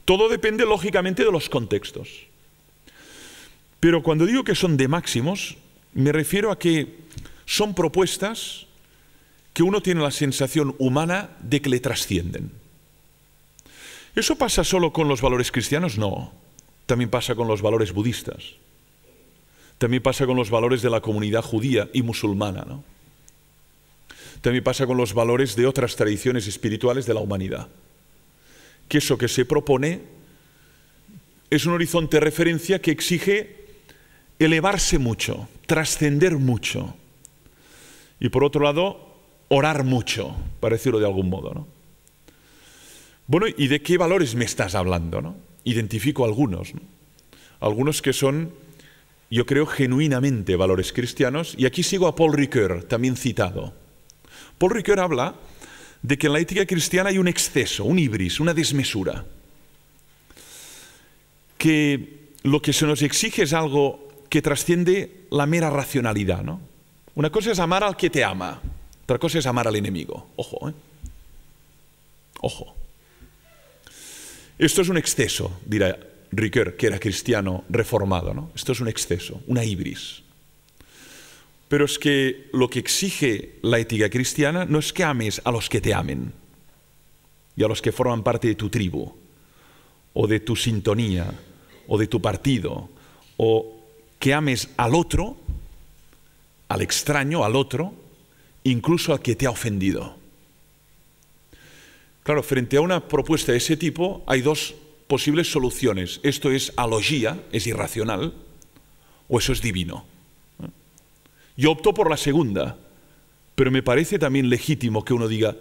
Todo depende lógicamente de los contextos. Pero cuando digo que son de máximos, me refiero a que son propuestas que uno tiene la sensación humana de que le trascienden. ¿Eso pasa solo con los valores cristianos? No. También pasa con los valores budistas. También pasa con los valores de la comunidad judía y musulmana, ¿no? También pasa con los valores de otras tradiciones espirituales de la humanidad. Que eso que se propone es un horizonte de referencia que exige elevarse mucho, trascender mucho. Y por otro lado, orar mucho, para decirlo de algún modo, ¿no? Bueno, ¿y de qué valores me estás hablando, no? Identifico algunos, ¿no? Algunos que son, yo creo, genuinamente valores cristianos. Y aquí sigo a Paul Ricoeur, también citado. Paul Ricoeur habla de que en la ética cristiana hay un exceso, un hibris, una desmesura. Que lo que se nos exige es algo que trasciende la mera racionalidad, ¿no? Una cosa es amar al que te ama, otra cosa es amar al enemigo. Ojo, ¿eh? Ojo. Esto es un exceso, dirá Ricoeur, que era cristiano reformado, ¿no? Esto es un exceso, una hibris. Pero es que lo que exige la ética cristiana no es que ames a los que te amen y a los que forman parte de tu tribu o de tu sintonía o de tu partido, o que ames al otro, al extraño, al otro, incluso al que te ha ofendido. Claro, frente a una propuesta de ese tipo hay dos posibles soluciones. Esto es alogía, es irracional, o eso es divino. Yo opto por la segunda, pero me parece también legítimo que uno diga,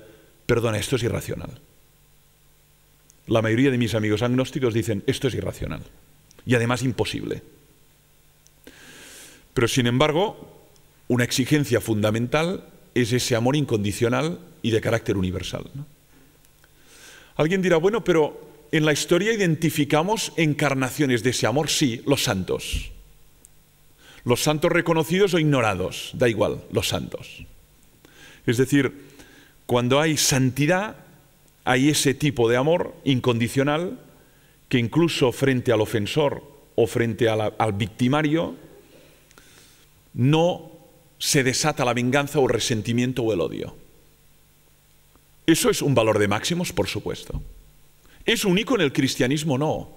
perdona, esto es irracional. La mayoría de mis amigos agnósticos dicen, esto es irracional y además imposible. Pero sin embargo, una exigencia fundamental es ese amor incondicional y de carácter universal, ¿no? Alguien dirá, bueno, pero en la historia identificamos encarnaciones de ese amor, sí, los santos. Los santos reconocidos o ignorados, da igual, los santos. Es decir, cuando hay santidad, hay ese tipo de amor incondicional que incluso frente al ofensor o frente al victimario no se desata la venganza o el resentimiento o el odio. ¿Eso es un valor de máximos? Por supuesto. ¿Es único en el cristianismo? No.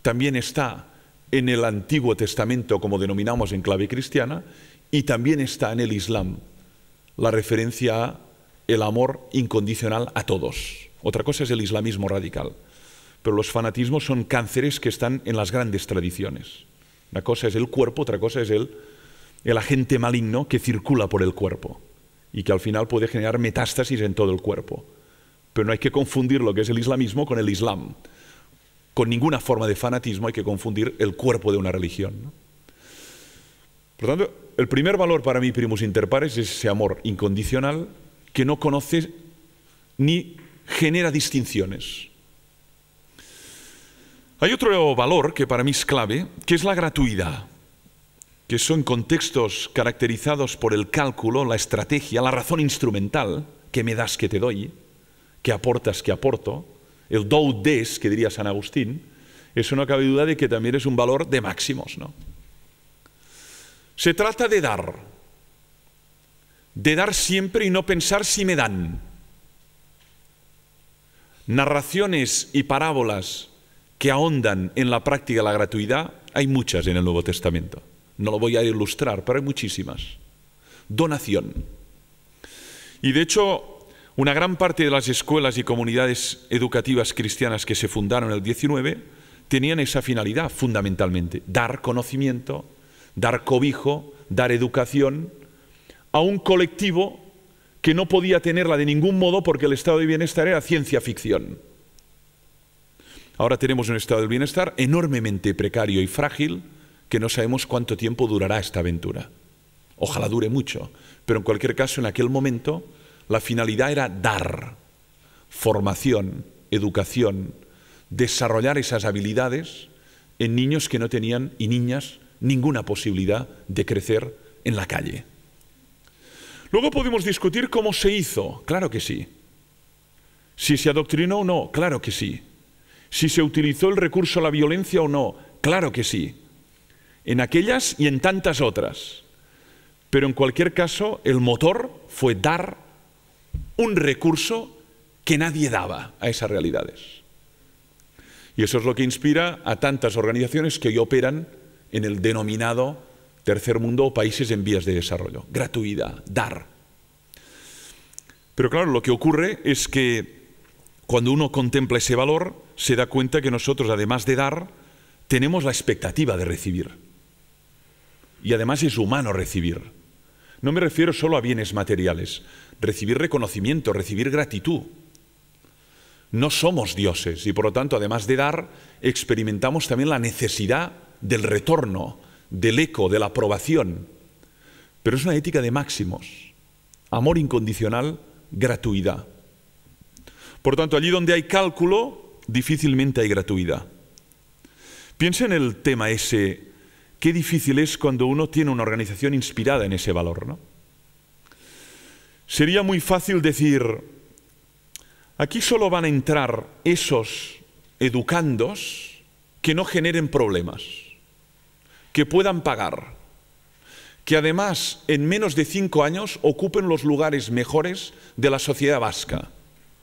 También está en el Antiguo Testamento, como denominamos en clave cristiana, y también está en el Islam la referencia a el amor incondicional a todos. Otra cosa es el islamismo radical, pero los fanatismos son cánceres que están en las grandes tradiciones. Una cosa es el cuerpo, otra cosa es el agente maligno que circula por el cuerpo y que al final puede generar metástasis en todo el cuerpo. Pero no hay que confundir lo que es el islamismo con el islam. Con ninguna forma de fanatismo hay que confundir el cuerpo de una religión, ¿no? Por lo tanto, el primer valor para mí, primus inter pares, es ese amor incondicional que no conoce ni genera distinciones. Hay otro valor que para mí es clave, que es la gratuidad, que son contextos caracterizados por el cálculo, la estrategia, la razón instrumental, que me das, que te doy, que aportas, que aporto, el do des, que diría San Agustín. Eso no cabe duda de que también es un valor de máximos, ¿no? Se trata de dar siempre y no pensar si me dan. Narraciones y parábolas que ahondan en la práctica de la gratuidad hay muchas en el Nuevo Testamento. No lo voy a ilustrar, pero hay muchísimas. Donación. Y de hecho, una gran parte de las escuelas y comunidades educativas cristianas que se fundaron en el 19 tenían esa finalidad fundamentalmente, dar conocimiento, dar cobijo, dar educación a un colectivo que no podía tenerla de ningún modo porque el estado de bienestar era ciencia ficción. Ahora tenemos un estado del bienestar enormemente precario y frágil que no sabemos cuánto tiempo durará esta aventura. Ojalá dure mucho, pero en cualquier caso en aquel momento la finalidad era dar formación, educación, desarrollar esas habilidades en niños que no tenían, y niñas, ninguna posibilidad de crecer en la calle. Luego podemos discutir cómo se hizo, claro que sí. Si se adoctrinó o no, claro que sí. Si se utilizó el recurso a la violencia o no, claro que sí. En aquellas y en tantas otras. Pero en cualquier caso, el motor fue dar un recurso que nadie daba a esas realidades. Y eso es lo que inspira a tantas organizaciones que hoy operan en el denominado tercer mundo o países en vías de desarrollo. Gratuidad, dar. Pero claro, lo que ocurre es que cuando uno contempla ese valor, se da cuenta que nosotros, además de dar, tenemos la expectativa de recibir. Y además es humano recibir. No me refiero solo a bienes materiales, recibir reconocimiento, recibir gratitud. No somos dioses y por lo tanto, además de dar, experimentamos también la necesidad del retorno, del eco, de la aprobación. Pero es una ética de máximos. Amor incondicional, gratuidad. Por tanto, allí donde hay cálculo, difícilmente hay gratuidad. Piensa en el tema ese, qué difícil es cuando uno tiene una organización inspirada en ese valor, ¿no? Sería muy fácil decir, aquí solo van a entrar esos educandos que no generen problemas, que puedan pagar, que además en menos de 5 años ocupen los lugares mejores de la sociedad vasca,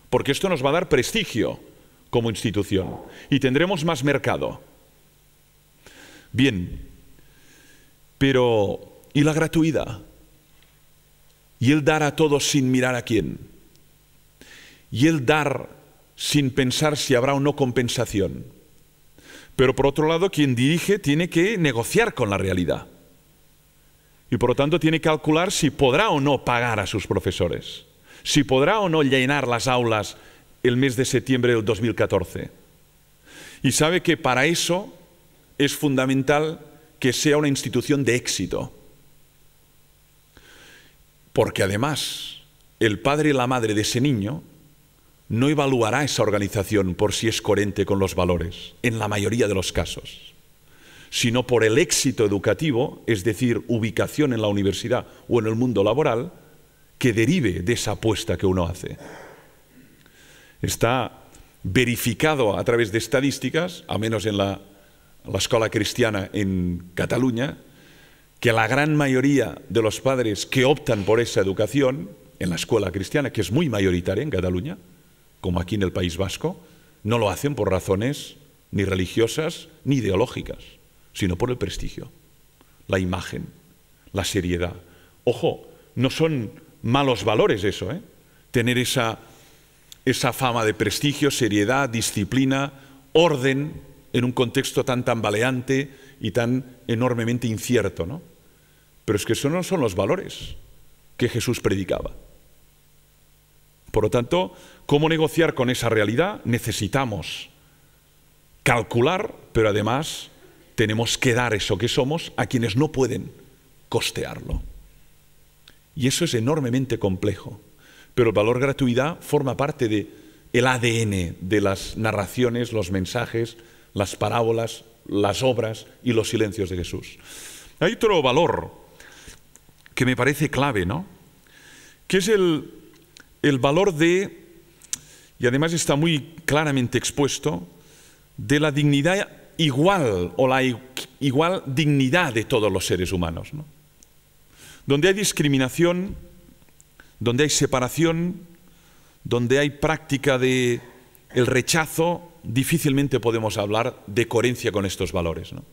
porque esto nos va a dar prestigio como institución y tendremos más mercado. Bien, pero ¿y la gratuidad? ¿Y el dar a todos sin mirar a quién? ¿Y el dar sin pensar si habrá o no compensación? Pero por otro lado, quien dirige tiene que negociar con la realidad. Y por lo tanto tiene que calcular si podrá o no pagar a sus profesores, si podrá o no llenar las aulas el mes de septiembre del 2014. Y sabe que para eso es fundamental que sea una institución de éxito. Porque además, el padre y la madre de ese niño no evaluará esa organización por si es coherente con los valores, en la mayoría de los casos, sino por el éxito educativo, es decir, ubicación en la universidad o en el mundo laboral, que derive de esa apuesta que uno hace. Está verificado a través de estadísticas, al menos en la escuela cristiana en Cataluña, que la gran mayoría de los padres que optan por esa educación en la escuela cristiana, que es muy mayoritaria en Cataluña, como aquí en el País Vasco, no lo hacen por razones ni religiosas ni ideológicas, sino por el prestigio, la imagen, la seriedad. Ojo, no son malos valores eso, ¿eh? Tener esa fama de prestigio, seriedad, disciplina, orden en un contexto tan tambaleante y tan enormemente incierto, ¿no? Pero es que esos no son los valores que Jesús predicaba. Por lo tanto, ¿cómo negociar con esa realidad? Necesitamos calcular, pero además tenemos que dar eso que somos a quienes no pueden costearlo. Y eso es enormemente complejo. Pero el valor gratuidad forma parte del ADN de las narraciones, los mensajes, las parábolas, las obras y los silencios de Jesús. Hay otro valor que me parece clave, ¿no? Que es el valor de, y además está muy claramente expuesto, de la dignidad igual o la igual dignidad de todos los seres humanos, ¿no? Donde hay discriminación, donde hay separación, donde hay práctica del rechazo, difícilmente podemos hablar de coherencia con estos valores, ¿no?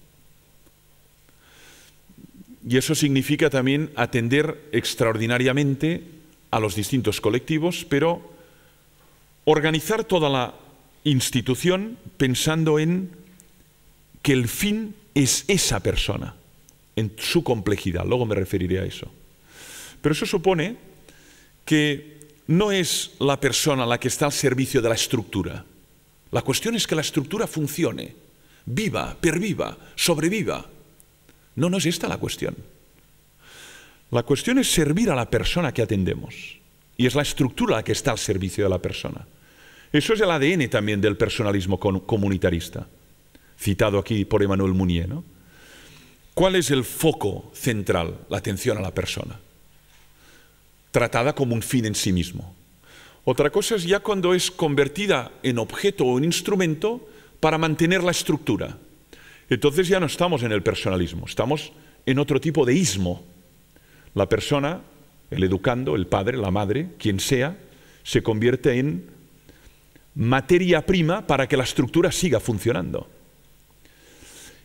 Y eso significa también atender extraordinariamente a los distintos colectivos, pero organizar toda la institución pensando en que el fin es esa persona, en su complejidad. Luego me referiré a eso. Pero eso supone que no es la persona la que está al servicio de la estructura. La cuestión es que la estructura funcione, viva, perviva, sobreviva. No es esta la cuestión. La cuestión es servir a la persona que atendemos. Y es la estructura la que está al servicio de la persona. Eso es el ADN también del personalismo comunitarista, citado aquí por Emmanuel Mounier, ¿no? ¿Cuál es el foco central? La atención a la persona, tratada como un fin en sí mismo. Otra cosa es ya cuando es convertida en objeto o en instrumento para mantener la estructura. Entonces ya no estamos en el personalismo, estamos en otro tipo de ismo. La persona, el educando, el padre, la madre, quien sea, se convierte en materia prima para que la estructura siga funcionando.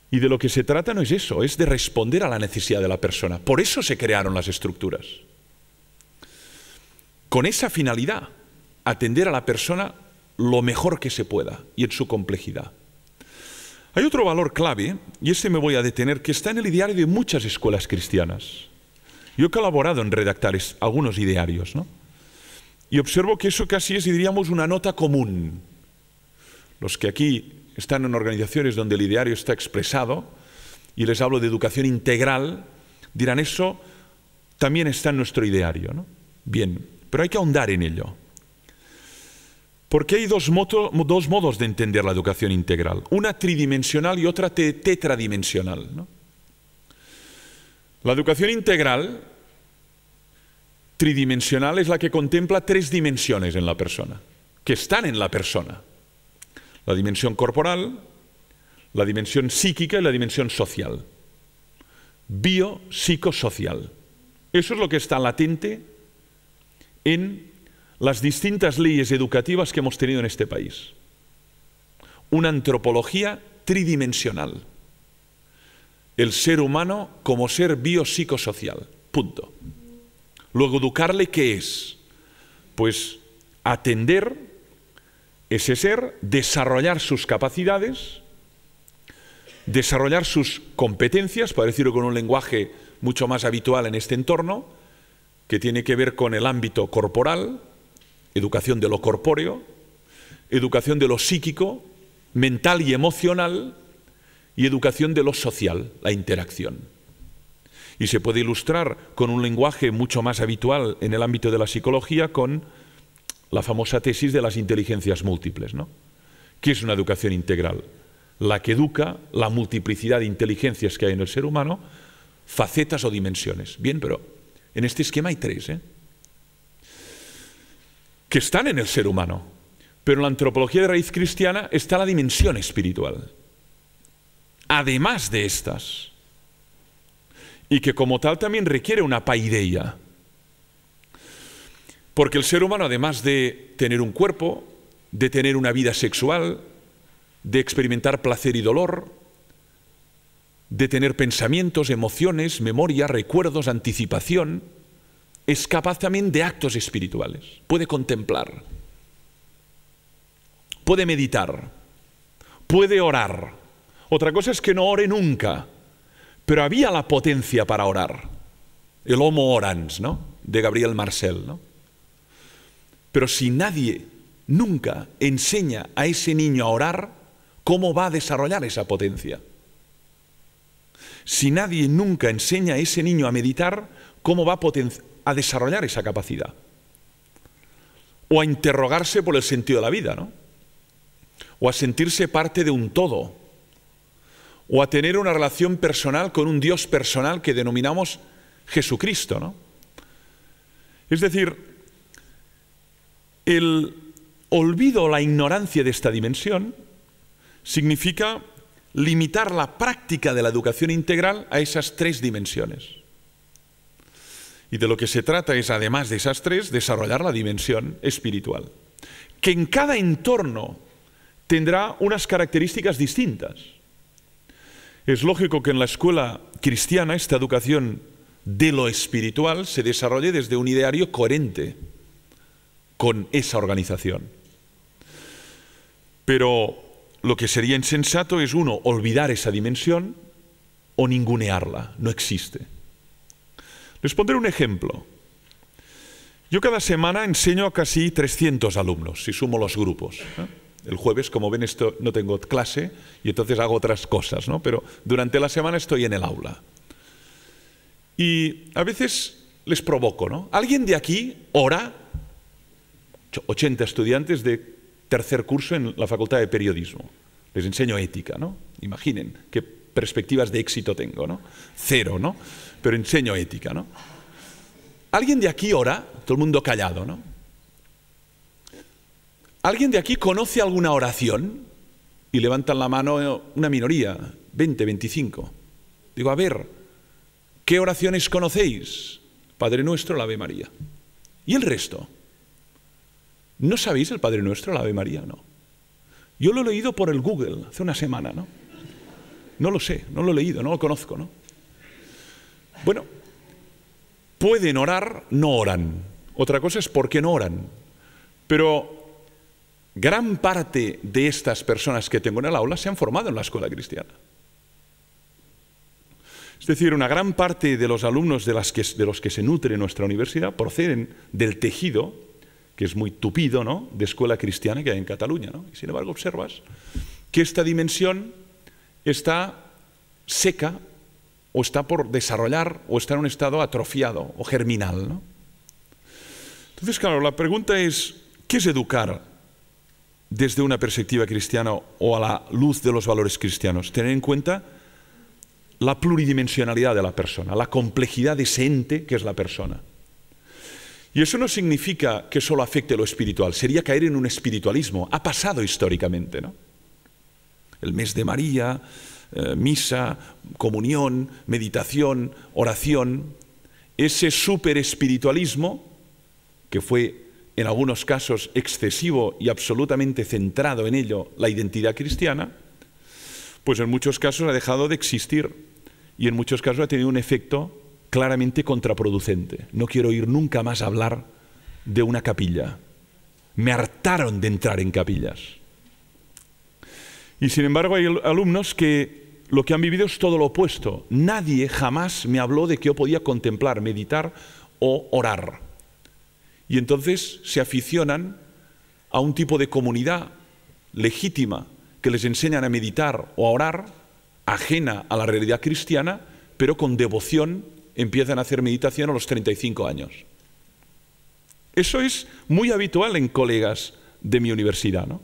Y de lo que se trata no es eso, es de responder a la necesidad de la persona. Por eso se crearon las estructuras. Con esa finalidad, atender a la persona lo mejor que se pueda y en su complejidad. Hay otro valor clave, y este me voy a detener, que está en el ideario de muchas escuelas cristianas. Yo he colaborado en redactar algunos idearios, ¿no? Y observo que eso casi es, diríamos, una nota común. Los que aquí están en organizaciones donde el ideario está expresado, y les hablo de educación integral, dirán, eso también está en nuestro ideario, ¿no? Bien, pero hay que ahondar en ello. Porque hay dos modos de entender la educación integral, una tridimensional y otra tetradimensional, ¿no? La educación integral, tridimensional, es la que contempla 3 dimensiones en la persona, que están en la persona. La dimensión corporal, la dimensión psíquica y la dimensión social. Biopsicosocial. Eso es lo que está latente en las distintas leyes educativas que hemos tenido en este país. Una antropología tridimensional. El ser humano como ser biopsicosocial. Punto. Luego, educarle, ¿qué es? Pues atender ese ser, desarrollar sus capacidades, desarrollar sus competencias, para decirlo con un lenguaje mucho más habitual en este entorno, que tiene que ver con el ámbito corporal, educación de lo corpóreo, educación de lo psíquico, mental y emocional, y educación de lo social, la interacción. Y se puede ilustrar con un lenguaje mucho más habitual en el ámbito de la psicología con la famosa tesis de las inteligencias múltiples, ¿no? ¿Qué es una educación integral? La que educa la multiplicidad de inteligencias que hay en el ser humano, facetas o dimensiones. Bien, pero en este esquema hay 3, que están en el ser humano. Pero en la antropología de raíz cristiana está la dimensión espiritual. Además de estas. Y que como tal también requiere una paideia. Porque el ser humano, además de tener un cuerpo, de tener una vida sexual, de experimentar placer y dolor, de tener pensamientos, emociones, memoria, recuerdos, anticipación, es capaz también de actos espirituales. Puede contemplar, puede meditar, puede orar. Otra cosa es que no ore nunca, pero había la potencia para orar. El Homo Orans, ¿no?, de Gabriel Marcel, ¿no? Pero si nadie nunca enseña a ese niño a orar, ¿cómo va a desarrollar esa potencia? Si nadie nunca enseña a ese niño a meditar, ¿cómo va a desarrollar esa capacidad? O a interrogarse por el sentido de la vida, ¿no? O a sentirse parte de un todo. O a tener una relación personal con un Dios personal que denominamos Jesucristo, ¿no? Es decir, el olvido o la ignorancia de esta dimensión significa limitar la práctica de la educación integral a esas 3 dimensiones. Y de lo que se trata es, además de esas 3, desarrollar la dimensión espiritual, que en cada entorno tendrá unas características distintas. Es lógico que en la escuela cristiana esta educación de lo espiritual se desarrolle desde un ideario coherente con esa organización. Pero lo que sería insensato es, uno, olvidar esa dimensión o ningunearla. No existe. Les pondré un ejemplo. Yo cada semana enseño a casi 300 alumnos, si sumo los grupos. El jueves, como ven, no tengo clase y entonces hago otras cosas, ¿no? Pero durante la semana estoy en el aula. Y a veces les provoco, ¿no? ¿Alguien de aquí ora? 80 estudiantes de tercer curso en la Facultad de Periodismo. Les enseño ética, ¿no? Imaginen qué perspectivas de éxito tengo, ¿no? 0, ¿no? Pero enseño ética, ¿no? ¿Alguien de aquí ora? Todo el mundo callado, ¿no? ¿Alguien de aquí conoce alguna oración? Y levantan la mano una minoría, 20, 25. Digo, a ver, ¿qué oraciones conocéis? Padre Nuestro, el Ave María. ¿Y el resto? ¿No sabéis el Padre Nuestro, el Ave María? No. Yo lo he leído por el Google hace una semana, ¿no? No lo sé, no lo he leído, no lo conozco, ¿no? Bueno, pueden orar, no oran. Otra cosa es por qué no oran. Pero gran parte de estas personas que tengo en el aula se han formado en la escuela cristiana. Es decir, una gran parte de los alumnos de los que se nutre nuestra universidad proceden del tejido, que es muy tupido, ¿no?, de escuela cristiana que hay en Cataluña, ¿no? Y sin embargo observas que esta dimensión está seca o está por desarrollar o está en un estado atrofiado o germinal, ¿no? Entonces, claro, la pregunta es, ¿qué es educar desde una perspectiva cristiana o a la luz de los valores cristianos? Tener en cuenta la pluridimensionalidad de la persona, la complejidad de ese ente que es la persona. Y eso no significa que solo afecte lo espiritual, sería caer en un espiritualismo. Ha pasado históricamente, ¿no? El mes de María, misa, comunión, meditación, oración, ese superespiritualismo, que fue en algunos casos excesivo y absolutamente centrado en ello la identidad cristiana, pues en muchos casos ha dejado de existir y en muchos casos ha tenido un efecto claramente contraproducente. No quiero oír nunca más hablar de una capilla. Me hartaron de entrar en capillas. Y sin embargo hay alumnos que lo que han vivido es todo lo opuesto. Nadie jamás me habló de que yo podía contemplar, meditar o orar. Y entonces se aficionan a un tipo de comunidad legítima que les enseñan a meditar o a orar, ajena a la realidad cristiana, pero con devoción empiezan a hacer meditación a los 35 años. Eso es muy habitual en colegas de mi universidad, ¿no?,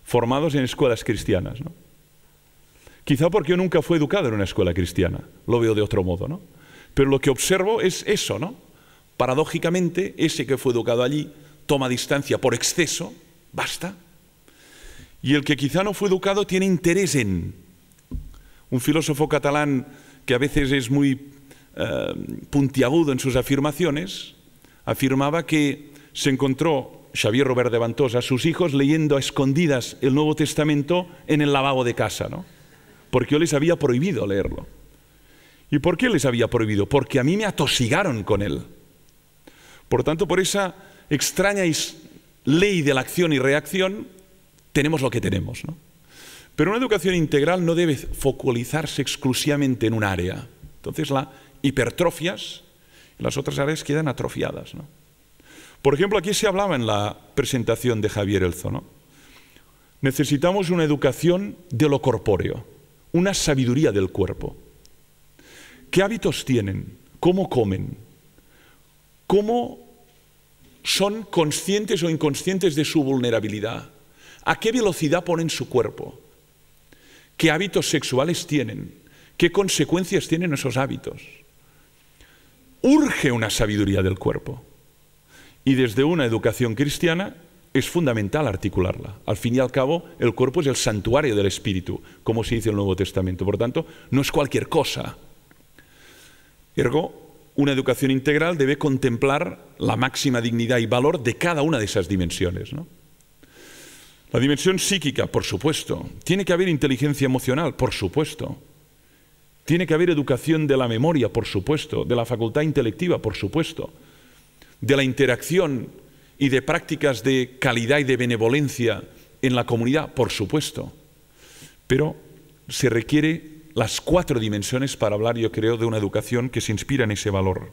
formados en escuelas cristianas, ¿no? Quizá porque yo nunca fui educado en una escuela cristiana, lo veo de otro modo, ¿no? Pero lo que observo es eso, ¿no? Paradójicamente, ese que fue educado allí toma distancia por exceso, basta, y el que quizá no fue educado tiene interés en... Un filósofo catalán que a veces es muy puntiagudo en sus afirmaciones, afirmaba que se encontró Xavier Robert de Ventós a sus hijos leyendo a escondidas el Nuevo Testamento en el lavabo de casa, ¿no?, porque yo les había prohibido leerlo. ¿Y por qué les había prohibido? Porque a mí me atosigaron con él. Por tanto, por esa extraña ley de la acción y reacción, tenemos lo que tenemos, ¿no? Pero una educación integral no debe focalizarse exclusivamente en un área. Entonces la hipertrofias y las otras áreas quedan atrofiadas, ¿no? Por ejemplo, aquí se hablaba en la presentación de Javier Elzo, ¿no? Necesitamos una educación de lo corpóreo, una sabiduría del cuerpo. ¿Qué hábitos tienen? ¿Cómo comen? ¿Cómo son conscientes o inconscientes de su vulnerabilidad? ¿A qué velocidad ponen su cuerpo? ¿Qué hábitos sexuales tienen? ¿Qué consecuencias tienen esos hábitos? Urge una sabiduría del cuerpo. Y desde una educación cristiana es fundamental articularla. Al fin y al cabo, el cuerpo es el santuario del espíritu, como se dice en el Nuevo Testamento. Por lo tanto, no es cualquier cosa. Ergo, una educación integral debe contemplar la máxima dignidad y valor de cada una de esas dimensiones, ¿no? La dimensión psíquica, por supuesto. Tiene que haber inteligencia emocional, por supuesto. Tiene que haber educación de la memoria, por supuesto. De la facultad intelectiva, por supuesto. De la interacción y de prácticas de calidad y de benevolencia en la comunidad, por supuesto. Pero se requiere las 4 dimensiones para hablar, yo creo, de una educación que se inspira en ese valor.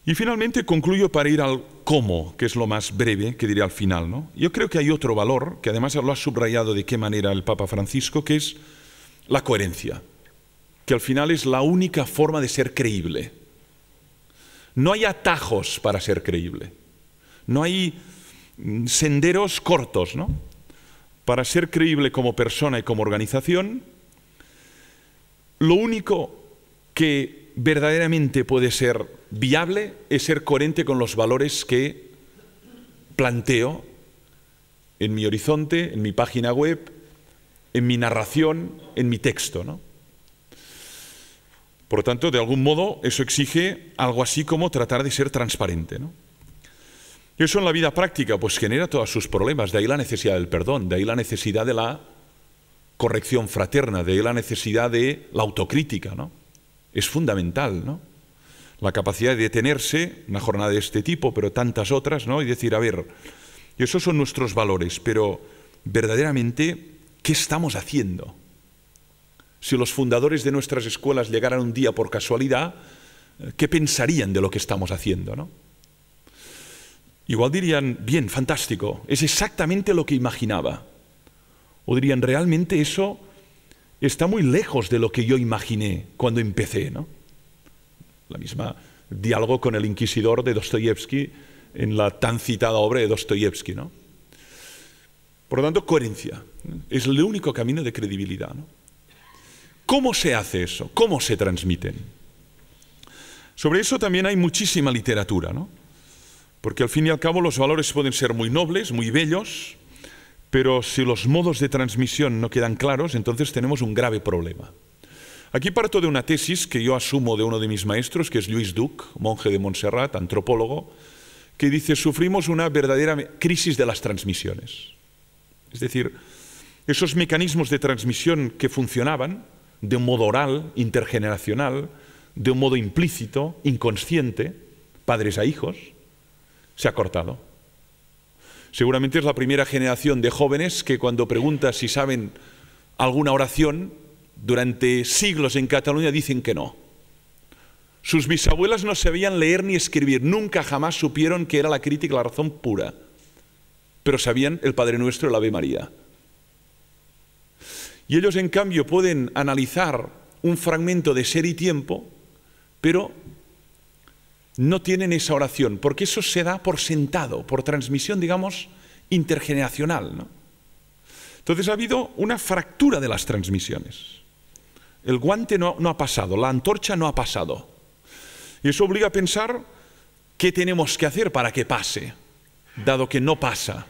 Y finalmente concluyo para ir al cómo, que es lo más breve, que diré al final, ¿no? Yo creo que hay otro valor, que además lo ha subrayado de qué manera el Papa Francisco, que es la coherencia, que al final es la única forma de ser creíble. No hay atajos para ser creíble, no hay senderos cortos, ¿no? Para ser creíble como persona y como organización, lo único que verdaderamente puede ser viable es ser coherente con los valores que planteo en mi horizonte, en mi página web, en mi narración, en mi texto, ¿no? Por lo tanto, de algún modo, eso exige algo así como tratar de ser transparente, ¿no? Y eso en la vida práctica pues genera todos sus problemas, de ahí la necesidad del perdón, de ahí la necesidad de la corrección fraterna, de ahí la necesidad de la autocrítica, ¿no? Es fundamental, ¿no? La capacidad de detenerse, una jornada de este tipo, pero tantas otras, ¿no? Y decir, a ver, Y esos son nuestros valores, pero verdaderamente, ¿qué estamos haciendo? Si los fundadores de nuestras escuelas llegaran un día por casualidad, ¿qué pensarían de lo que estamos haciendo, ¿no? Igual dirían, bien, fantástico, es exactamente lo que imaginaba. O dirían, realmente eso está muy lejos de lo que yo imaginé cuando empecé, ¿no? La misma diálogo con el inquisidor de Dostoyevsky en la tan citada obra de Dostoyevsky, ¿no? Por lo tanto, coherencia. Es el único camino de credibilidad, ¿no? ¿Cómo se hace eso? ¿Cómo se transmiten? Sobre eso también hay muchísima literatura, ¿no? Porque al fin y al cabo los valores pueden ser muy nobles, muy bellos, pero si los modos de transmisión no quedan claros, entonces tenemos un grave problema. Aquí parto de una tesis que yo asumo de uno de mis maestros, que es Lluís Duc, monje de Montserrat, antropólogo, que dice, sufrimos una verdadera crisis de las transmisiones. Es decir, esos mecanismos de transmisión que funcionaban de un modo oral, intergeneracional, de un modo implícito, inconsciente, padres a hijos, se ha cortado. Seguramente es la primera generación de jóvenes que cuando preguntas si saben alguna oración, durante siglos en Cataluña dicen que no. Sus bisabuelas no sabían leer ni escribir, nunca jamás supieron que era la crítica la razón pura, pero sabían el Padre Nuestro y la Ave María. Y ellos en cambio pueden analizar un fragmento de Ser y Tiempo, pero no tienen esa oración, porque eso se da por sentado, por transmisión, digamos, intergeneracional, ¿no? Entonces ha habido una fractura de las transmisiones. El guante no ha pasado, la antorcha no ha pasado. Y eso obliga a pensar qué tenemos que hacer para que pase, dado que no pasa.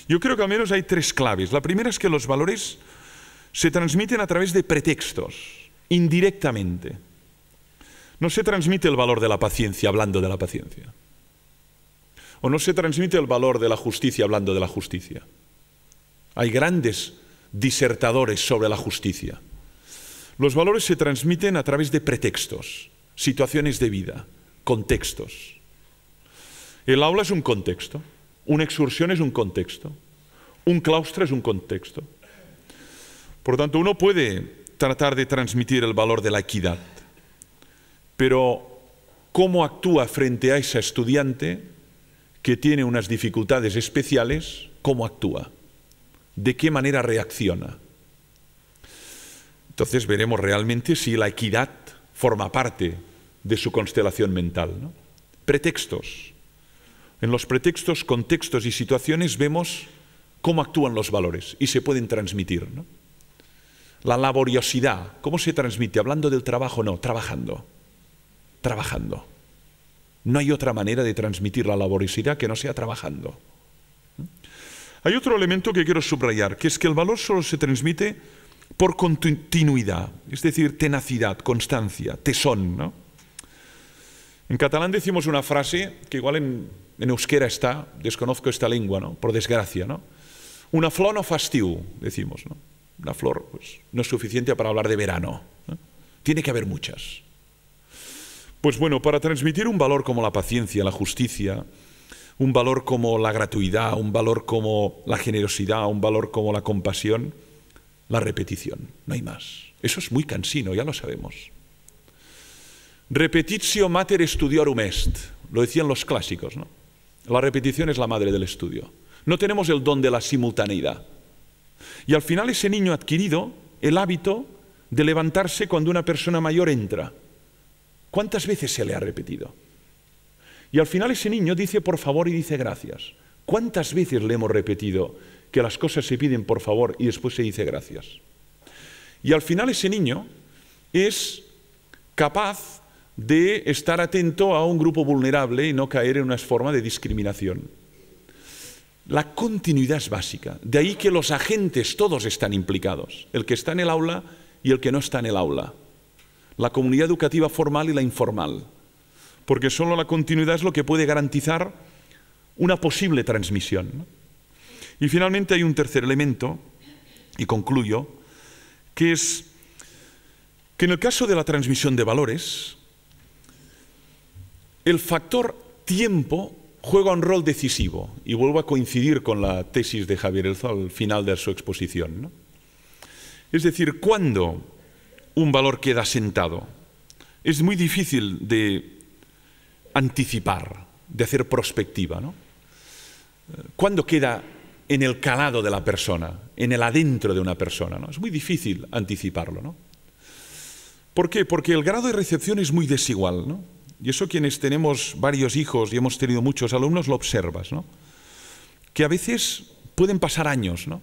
Yo creo que al menos hay tres claves. La primera es que los valores se transmiten a través de pretextos, indirectamente. No se transmite el valor de la paciencia hablando de la paciencia. O no se transmite el valor de la justicia hablando de la justicia. Hay grandes disertadores sobre la justicia. Los valores se transmiten a través de pretextos, situaciones de vida, contextos. El aula es un contexto, una excursión es un contexto, un claustro es un contexto. Por tanto, uno puede tratar de transmitir el valor de la equidad, pero ¿cómo actúa frente a esa estudiante que tiene unas dificultades especiales? ¿Cómo actúa? ¿De qué manera reacciona? Entonces veremos realmente si la equidad forma parte de su constelación mental, ¿no? Pretextos. En los pretextos, contextos y situaciones vemos cómo actúan los valores y se pueden transmitir, ¿no? La laboriosidad, ¿cómo se transmite? Hablando del trabajo, no, trabajando. Trabajando. No hay otra manera de transmitir la laboriosidad que no sea trabajando. Hay otro elemento que quiero subrayar, que es que el valor solo se transmite por continuidad, es decir, tenacidad, constancia, tesón, ¿no? En catalán decimos una frase que igual en euskera está, desconozco esta lengua, ¿no? Por desgracia, ¿no? Una flor no fa estiu, decimos, ¿no? Una flor pues, no es suficiente para hablar de verano, ¿no? Tiene que haber muchas. Pues bueno, para transmitir un valor como la paciencia, la justicia, un valor como la gratuidad, un valor como la generosidad, un valor como la compasión, la repetición, no hay más. Eso es muy cansino, ya lo sabemos. Repetitio mater studiorum est, lo decían los clásicos, ¿no? La repetición es la madre del estudio. No tenemos el don de la simultaneidad. Y al final ese niño ha adquirido el hábito de levantarse cuando una persona mayor entra. ¿Cuántas veces se le ha repetido? Y al final ese niño dice por favor y dice gracias. ¿Cuántas veces le hemos repetido que las cosas se piden por favor y después se dice gracias? Y al final ese niño es capaz de estar atento a un grupo vulnerable y no caer en una forma de discriminación. La continuidad es básica. De ahí que los agentes todos están implicados. El que está en el aula y el que no está en el aula. La comunidad educativa formal y la informal. Porque solo la continuidad es lo que puede garantizar una posible transmisión, ¿no? Y finalmente hay un tercer elemento, y concluyo, que es que en el caso de la transmisión de valores, el factor tiempo juega un rol decisivo, y vuelvo a coincidir con la tesis de Javier Elzo al final de su exposición, ¿no? Es decir, cuando un valor queda sentado, es muy difícil de anticipar, de hacer prospectiva, ¿no? Cuando queda en el calado de la persona, en el adentro de una persona, ¿no? Es muy difícil anticiparlo, ¿no? ¿Por qué? Porque el grado de recepción es muy desigual, ¿no? Y eso quienes tenemos varios hijos y hemos tenido muchos alumnos lo observas, ¿no? Que a veces pueden pasar años, ¿no?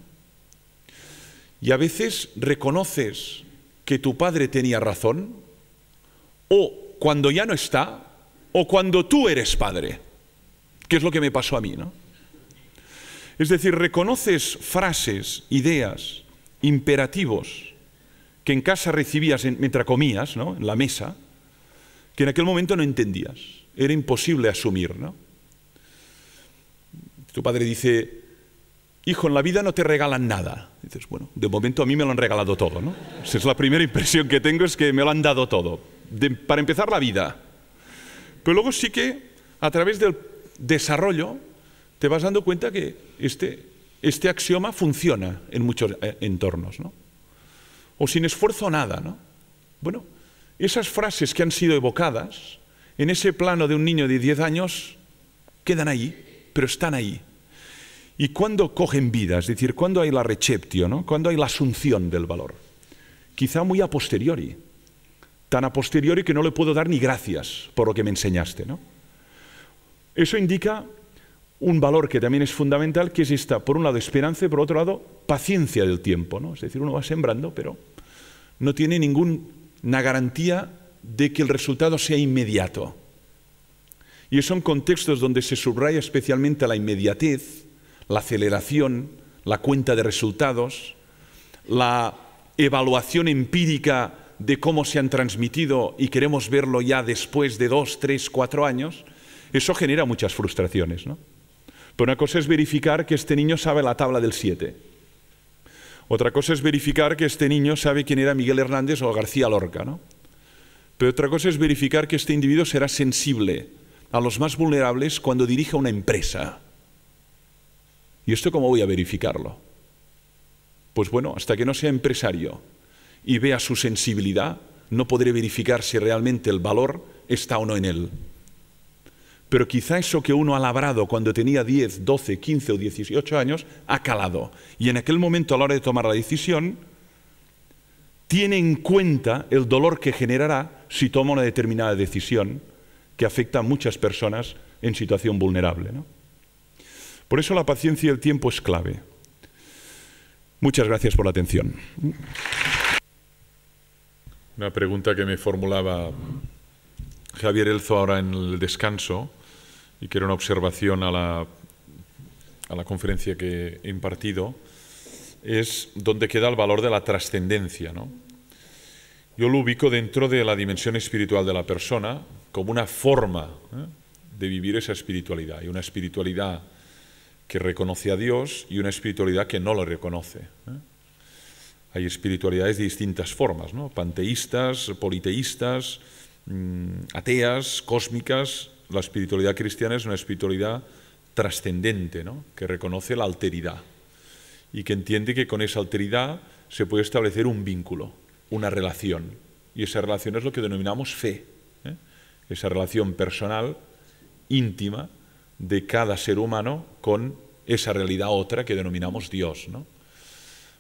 Y a veces reconoces que tu padre tenía razón, o cuando ya no está, o cuando tú eres padre, que es lo que me pasó a mí, ¿no? Es decir, reconoces frases, ideas, imperativos que en casa recibías mientras comías, ¿no? En la mesa, que en aquel momento no entendías. Era imposible asumir, ¿no? Tu padre dice: hijo, en la vida no te regalan nada. Dices, bueno, de momento a mí me lo han regalado todo, ¿no? Esa es la primera impresión que tengo, es que me lo han dado todo. Para empezar, la vida. Pero luego sí que, a través del desarrollo, te vas dando cuenta que este axioma funciona en muchos entornos, ¿no? O sin esfuerzo nada, ¿no? Bueno, esas frases que han sido evocadas, en ese plano de un niño de 10 años, quedan ahí, pero están ahí. ¿Y cuándo cogen vida? Es decir, ¿cuándo hay la receptio, ¿no? ¿Cuándo hay la asunción del valor? Quizá muy a posteriori. Tan a posteriori que no le puedo dar ni gracias por lo que me enseñaste, ¿no? Eso indica un valor que también es fundamental, que es esta, por un lado, esperanza y por otro lado, paciencia del tiempo, ¿no? Es decir, uno va sembrando, pero no tiene ninguna garantía de que el resultado sea inmediato. Y son contextos donde se subraya especialmente la inmediatez, la aceleración, la cuenta de resultados, la evaluación empírica de cómo se han transmitido y queremos verlo ya después de 2, 3, 4 años. Eso genera muchas frustraciones, ¿no? Pero una cosa es verificar que este niño sabe la tabla del 7. Otra cosa es verificar que este niño sabe quién era Miguel Hernández o García Lorca, ¿no? Pero otra cosa es verificar que este individuo será sensible a los más vulnerables cuando dirija una empresa. ¿Y esto cómo voy a verificarlo? Pues bueno, hasta que no sea empresario y vea su sensibilidad, no podré verificar si realmente el valor está o no en él. Pero quizá eso que uno ha labrado cuando tenía 10, 12, 15 o 18 años, ha calado. Y en aquel momento, a la hora de tomar la decisión, tiene en cuenta el dolor que generará si toma una determinada decisión que afecta a muchas personas en situación vulnerable, ¿no? Por eso la paciencia y el tiempo es clave. Muchas gracias por la atención. Una pregunta que me formulaba Javier Elzo ahora en el descanso, y que era una observación a la conferencia que he impartido, es dónde queda el valor de la trascendencia, ¿no? Yo lo ubico dentro de la dimensión espiritual de la persona como una forma de vivir esa espiritualidad, y una espiritualidad que reconoce a Dios y una espiritualidad que no lo reconoce. Hay espiritualidades de distintas formas, ¿no? Panteístas, politeístas, ateas, cósmicas. La espiritualidad cristiana es una espiritualidad trascendente, ¿no? Que reconoce la alteridad y que entiende que con esa alteridad se puede establecer un vínculo, una relación, y esa relación es lo que denominamos fe, esa relación personal, íntima, de cada ser humano con esa realidad otra que denominamos Dios, ¿no?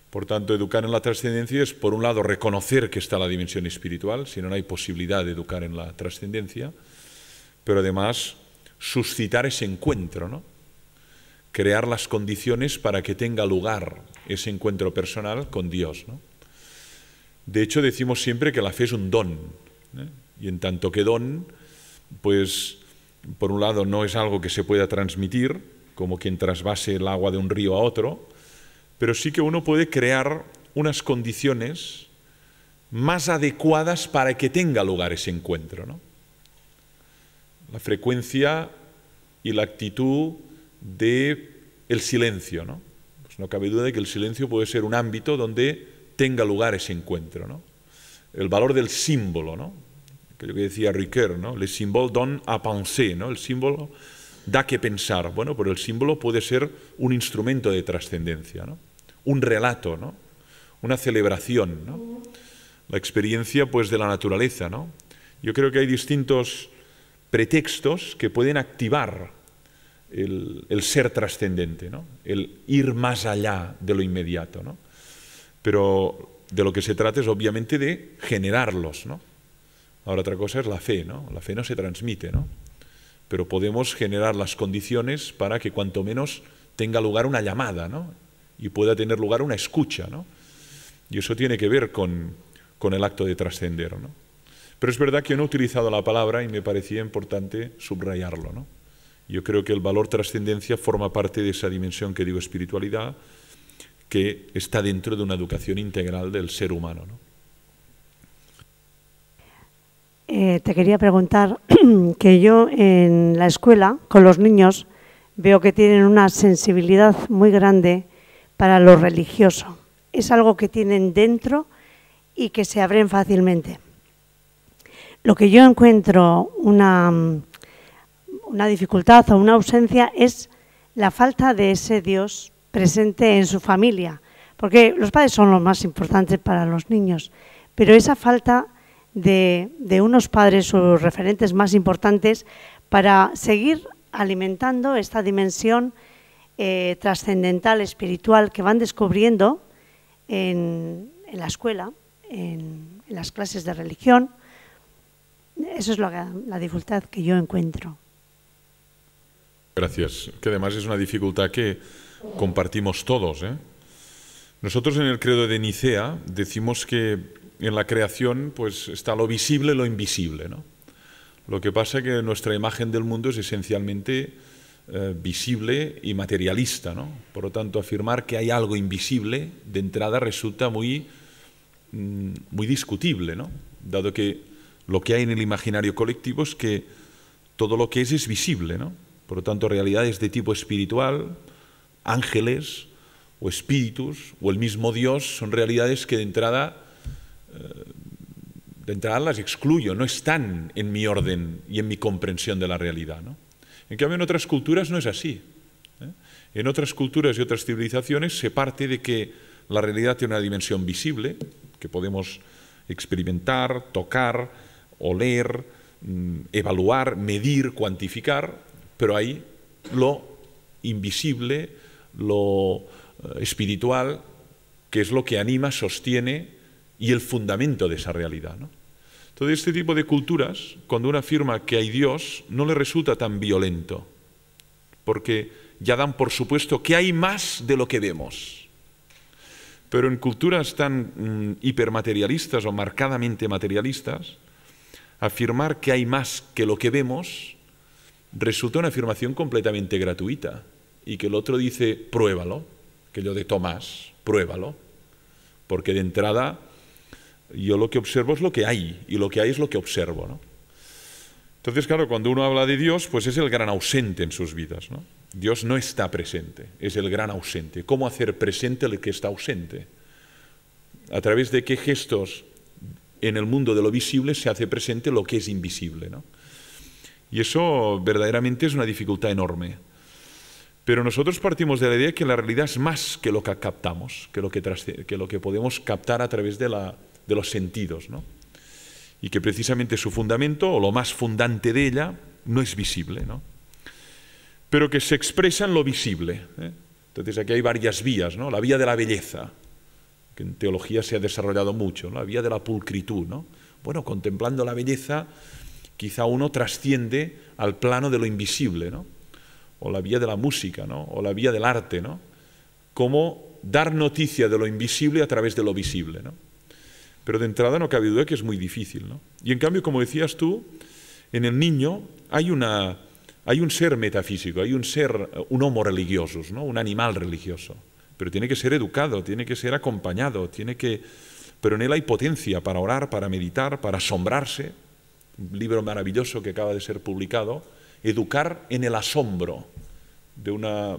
Por tanto, educar en la trascendencia es, por un lado, reconocer que está la dimensión espiritual, si no hay posibilidad de educar en la trascendencia, pero además suscitar ese encuentro, ¿no? Crear las condiciones para que tenga lugar ese encuentro personal con Dios, ¿no? De hecho, decimos siempre que la fe es un don, y en tanto que don, pues, por un lado, no es algo que se pueda transmitir, como quien trasvase el agua de un río a otro, pero sí que uno puede crear unas condiciones más adecuadas para que tenga lugar ese encuentro, ¿no? La frecuencia y la actitud del silencio, ¿no? Pues no cabe duda de que el silencio puede ser un ámbito donde tenga lugar ese encuentro, ¿no? El valor del símbolo, ¿no? Aquello que decía Ricoeur, ¿no? Le symbole donne à penser, ¿no? El símbolo da que pensar. Bueno, pero el símbolo puede ser un instrumento de trascendencia, ¿no? Un relato, ¿no? Una celebración, ¿no? La experiencia, pues, de la naturaleza, ¿no? Yo creo que hay distintos pretextos que pueden activar el ser trascendente, ¿no? El ir más allá de lo inmediato, ¿no? Pero de lo que se trata es obviamente de generarlos, ¿no? Ahora otra cosa es la fe, ¿no? La fe no se transmite, ¿no? Pero podemos generar las condiciones para que cuanto menos tenga lugar una llamada, ¿no? Y pueda tener lugar una escucha, ¿no? Y eso tiene que ver con el acto de trascender, ¿no? Pero es verdad que yo no he utilizado la palabra y me parecía importante subrayarlo, ¿no? Yo creo que el valor trascendencia forma parte de esa dimensión que digo espiritualidad, que está dentro de una educación integral del ser humano, ¿no? Te quería preguntar que yo en la escuela, con los niños, veo que tienen una sensibilidad muy grande para lo religioso. Es algo que tienen dentro y que se abren fácilmente. Lo que yo encuentro una dificultad o una ausencia es la falta de ese Dios presente en su familia, porque los padres son los más importantes para los niños, pero esa falta de unos padres o referentes más importantes para seguir alimentando esta dimensión trascendental, espiritual, que van descubriendo en la escuela, en las clases de religión. Eso es la dificultad que yo encuentro. Gracias. Que además es una dificultad que compartimos todos, ¿eh? Nosotros en el credo de Nicea decimos que en la creación pues está lo visible y lo invisible, ¿no? Lo que pasa es que nuestra imagen del mundo es esencialmente visible y materialista, ¿no? Por lo tanto, afirmar que hay algo invisible de entrada resulta muy discutible, ¿no? Dado que lo que hay en el imaginario colectivo es que todo lo que es visible, ¿no? Por lo tanto, realidades de tipo espiritual, ángeles o espíritus o el mismo Dios son realidades que de entrada las excluyo, no están en mi orden y en mi comprensión de la realidad, ¿no? En cambio, en otras culturas no es así, ¿eh? En otras culturas y otras civilizaciones se parte de que la realidad tiene una dimensión visible, que podemos experimentar, tocar, oler, evaluar, medir, cuantificar, pero hay lo invisible, lo espiritual, que es lo que anima, sostiene y el fundamento de esa realidad, ¿no? Entonces, este tipo de culturas, cuando uno afirma que hay Dios, no le resulta tan violento, porque ya dan por supuesto que hay más de lo que vemos. Pero en culturas tan hipermaterialistas o marcadamente materialistas, afirmar que hay más que lo que vemos resulta una afirmación completamente gratuita, y que el otro dice, pruébalo, que yo de Tomás, pruébalo, porque de entrada yo lo que observo es lo que hay, y lo que hay es lo que observo, ¿no? Entonces, claro, cuando uno habla de Dios, pues es el gran ausente en sus vidas, ¿no? Dios no está presente, es el gran ausente. ¿Cómo hacer presente el que está ausente? ¿A través de qué gestos en el mundo de lo visible se hace presente lo que es invisible, ¿no? Y eso verdaderamente es una dificultad enorme. Pero nosotros partimos de la idea de que la realidad es más que lo que captamos, que lo que podemos captar a través de los sentidos, ¿no? Y que precisamente su fundamento, o lo más fundante de ella, no es visible, ¿no? Pero que se expresa en lo visible, ¿eh? Entonces aquí hay varias vías, ¿no? La vía de la belleza, que en teología se ha desarrollado mucho, ¿no? La vía de la pulcritud, ¿no? Bueno, contemplando la belleza, quizá uno trasciende al plano de lo invisible, ¿no? O la vía de la música, ¿no? O la vía del arte, ¿no? Cómo dar noticia de lo invisible a través de lo visible, ¿no? Pero de entrada no cabe duda que es muy difícil, ¿no? Y en cambio, como decías tú, en el niño hay un ser metafísico, hay un ser, un homo religiosus, ¿no? Un animal religioso. Pero tiene que ser educado, tiene que ser acompañado, pero en él hay potencia para orar, para meditar, para asombrarse. Un libro maravilloso que acaba de ser publicado, Educar en el asombro, de una...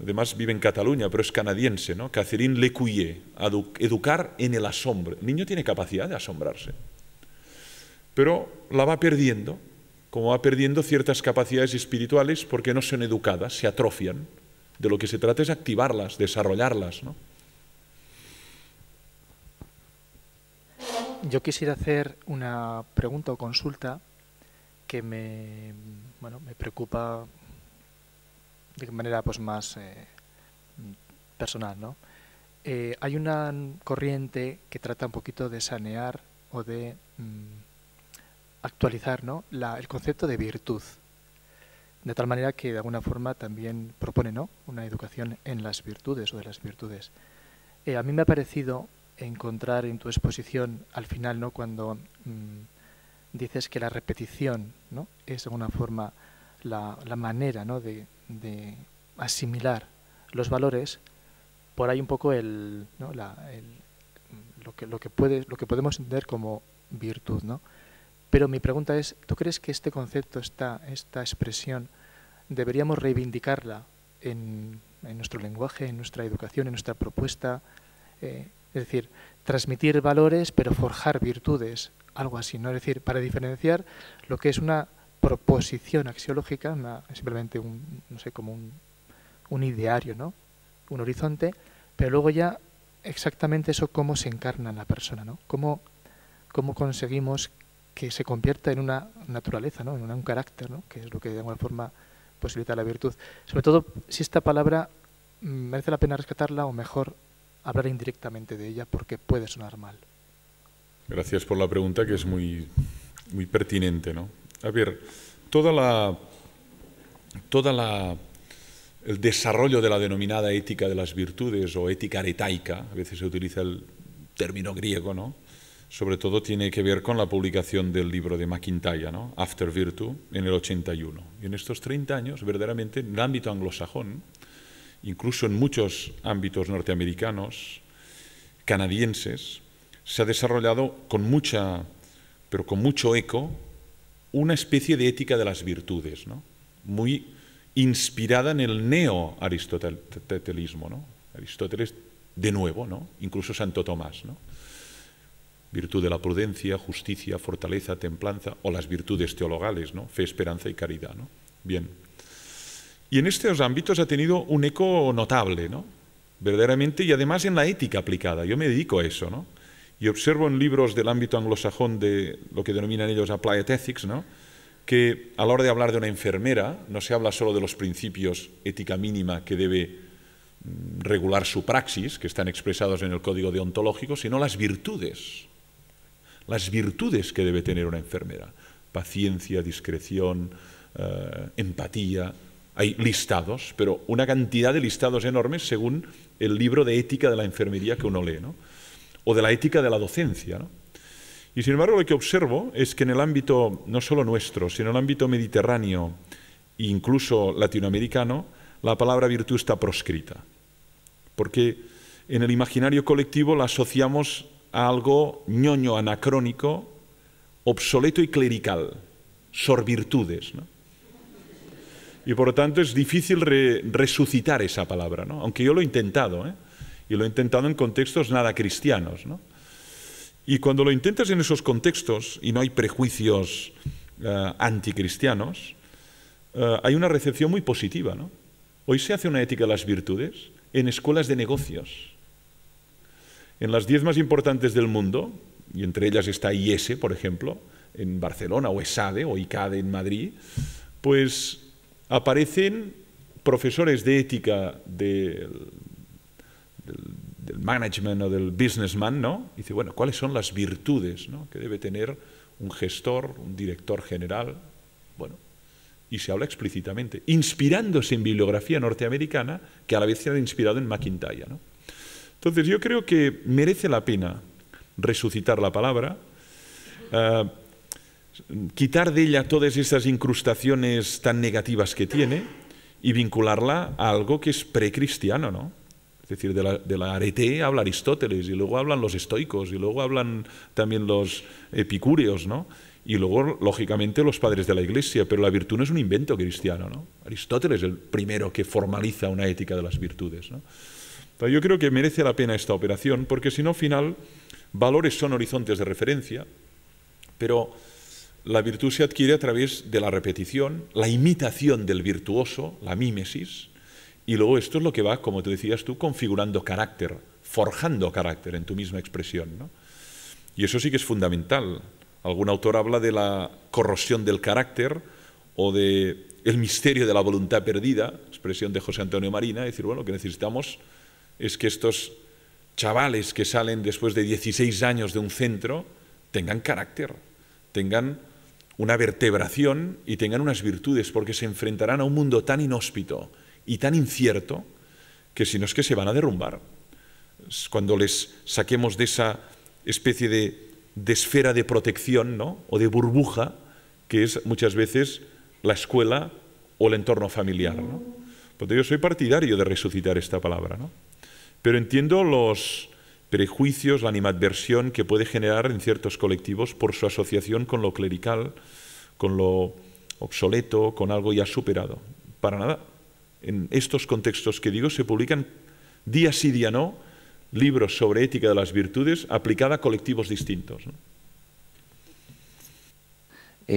Además vive en Cataluña, pero es canadiense, ¿no? Catherine Lecuyer, educar en el asombro. El niño tiene capacidad de asombrarse, pero la va perdiendo como va perdiendo ciertas capacidades espirituales porque no son educadas, se atrofian. De lo que se trata es activarlas, desarrollarlas, ¿no? Yo quisiera hacer una pregunta o consulta que me preocupa de manera pues más personal, ¿no? Hay una corriente que trata un poquito de sanear o de actualizar, ¿no?, el concepto de virtud, de tal manera que de alguna forma también propone, ¿no?, una educación en las virtudes o de las virtudes. A mí me ha parecido encontrar en tu exposición al final, ¿no?, cuando dices que la repetición, ¿no?, es de alguna forma la manera, ¿no?, de asimilar los valores, por ahí un poco lo que podemos entender como virtud, ¿no? Pero mi pregunta es, ¿tú crees que este concepto, esta expresión, deberíamos reivindicarla en nuestro lenguaje, en nuestra educación, en nuestra propuesta? Es decir, transmitir valores pero forjar virtudes, algo así, ¿no? Es decir, para diferenciar lo que es una proposición axiológica, simplemente como un ideario, ¿no?, un horizonte, pero luego ya exactamente eso cómo se encarna en la persona, ¿no? Cómo conseguimos que se convierta en una naturaleza, ¿no?, en un carácter, ¿no?, que es lo que de alguna forma posibilita la virtud. Sobre todo si esta palabra merece la pena rescatarla o mejor hablar indirectamente de ella porque puede sonar mal. Gracias por la pregunta, que es muy, muy pertinente, ¿no? A ver, el desarrollo de la denominada ética de las virtudes o ética aretaica, a veces se utiliza el término griego, ¿no?, sobre todo tiene que ver con la publicación del libro de McIntyre, ¿no?, After Virtue, en el 81. Y en estos 30 años, verdaderamente, en el ámbito anglosajón, incluso en muchos ámbitos norteamericanos, canadienses, se ha desarrollado con mucho eco, una especie de ética de las virtudes, ¿no?, muy inspirada en el neo-aristotelismo, ¿no? Aristóteles de nuevo, ¿no?, incluso Santo Tomás, ¿no?, virtud de la prudencia, justicia, fortaleza, templanza, o las virtudes teologales, ¿no?, fe, esperanza y caridad, ¿no? Bien. Y en estos ámbitos ha tenido un eco notable, ¿no?, verdaderamente, y además en la ética aplicada. Yo me dedico a eso, ¿no?, y observo en libros del ámbito anglosajón de lo que denominan ellos Applied Ethics, ¿no?, que a la hora de hablar de una enfermera no se habla solo de los principios ética mínima que debe regular su praxis, que están expresados en el código deontológico, sino las virtudes que debe tener una enfermera. Paciencia, discreción, empatía. Hay listados, pero una cantidad de listados enormes según el libro de ética de la enfermería que uno lee, ¿no?, o de la ética de la docencia, ¿no? Y sin embargo lo que observo es que en el ámbito, no solo nuestro, sino en el ámbito mediterráneo e incluso latinoamericano, la palabra virtud está proscrita. Porque en el imaginario colectivo la asociamos a algo ñoño, anacrónico, obsoleto y clerical, sorvirtudes, ¿no? Y por lo tanto es difícil resucitar esa palabra, ¿no?, aunque yo lo he intentado, y lo he intentado en contextos nada cristianos, ¿no? Y cuando lo intentas en esos contextos y no hay prejuicios anticristianos, hay una recepción muy positiva, ¿no? Hoy se hace una ética de las virtudes en escuelas de negocios. En las 10 más importantes del mundo, y entre ellas está IESE, por ejemplo, en Barcelona, o ESADE, o ICADE en Madrid, pues aparecen profesores de ética del management o del businessman, ¿no? Y dice, bueno, ¿cuáles son las virtudes, ¿no?, que debe tener un gestor, un director general? Bueno, y se habla explícitamente, inspirándose en bibliografía norteamericana que a la vez se ha inspirado en McIntyre, ¿no? Entonces yo creo que merece la pena resucitar la palabra, quitar de ella todas esas incrustaciones tan negativas que tiene y vincularla a algo que es precristiano, ¿no? Es decir, de la arete habla Aristóteles, y luego hablan los estoicos, y luego hablan también los epicúreos, ¿no?, y luego, lógicamente, los padres de la Iglesia, pero la virtud no es un invento cristiano, ¿no? Aristóteles es el primero que formaliza una ética de las virtudes, ¿no? Entonces, yo creo que merece la pena esta operación, porque si no, al final, valores son horizontes de referencia, pero la virtud se adquiere a través de la repetición, la imitación del virtuoso, la mímesis, y luego esto es lo que va, como te decías tú, configurando carácter, forjando carácter en tu misma expresión, ¿no? Y eso sí que es fundamental. Algún autor habla de la corrosión del carácter o de el misterio de la voluntad perdida, expresión de José Antonio Marina, es decir, bueno, lo que necesitamos es que estos chavales que salen después de 16 años de un centro tengan carácter, tengan una vertebración y tengan unas virtudes, porque se enfrentarán a un mundo tan inhóspito y tan incierto que si no es que se van a derrumbar. Cuando les saquemos de esa especie de esfera de protección, ¿no?, o de burbuja, que es muchas veces la escuela o el entorno familiar, ¿no? Porque yo soy partidario de resucitar esta palabra, ¿no? Pero entiendo los prejuicios, la animadversión que puede generar en ciertos colectivos por su asociación con lo clerical, con lo obsoleto, con algo ya superado. Para nada. En estos contextos que digo se publican día sí, día no, libros sobre ética de las virtudes aplicada a colectivos distintos, ¿no?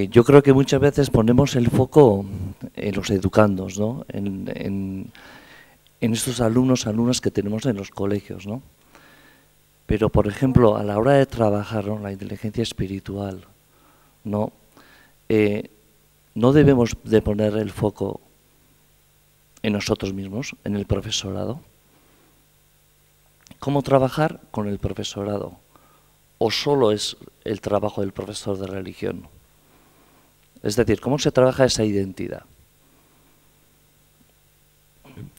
Yo creo que muchas veces ponemos el foco en los educandos, ¿no? En estos alumnas que tenemos en los colegios, ¿no? Pero, por ejemplo, a la hora de trabajar, ¿no?, la inteligencia espiritual, ¿no? No debemos de poner el foco en nosotros mismos, en el profesorado. ¿Cómo trabajar con el profesorado? ¿O solo es el trabajo del profesor de religión? Es decir, ¿cómo se trabaja esa identidad?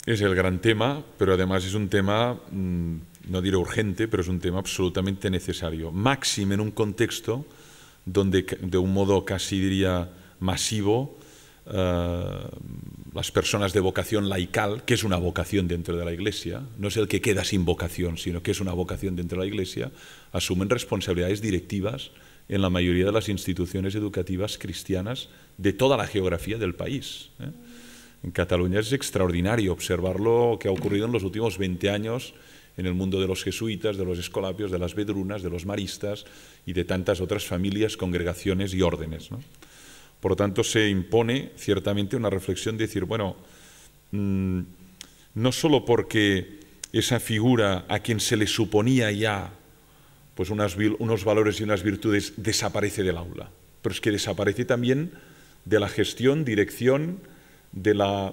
Es el gran tema, pero además es un tema, no diré urgente, pero es un tema absolutamente necesario. Máxime en un contexto donde, de un modo casi diría masivo, las personas de vocación laical, que es una vocación dentro de la Iglesia, no es el que queda sin vocación, sino que es una vocación dentro de la Iglesia, asumen responsabilidades directivas en la mayoría de las instituciones educativas cristianas de toda la geografía del país, ¿eh? En Cataluña es extraordinario observar lo que ha ocurrido en los últimos 20 años en el mundo de los jesuitas, de los escolapios, de las vedrunas, de los maristas y de tantas otras familias, congregaciones y órdenes, ¿no? Por lo tanto, se impone ciertamente una reflexión de decir, bueno, no solo porque esa figura a quien se le suponía ya pues unos valores y unas virtudes desaparece del aula, pero es que desaparece también de la gestión, dirección, del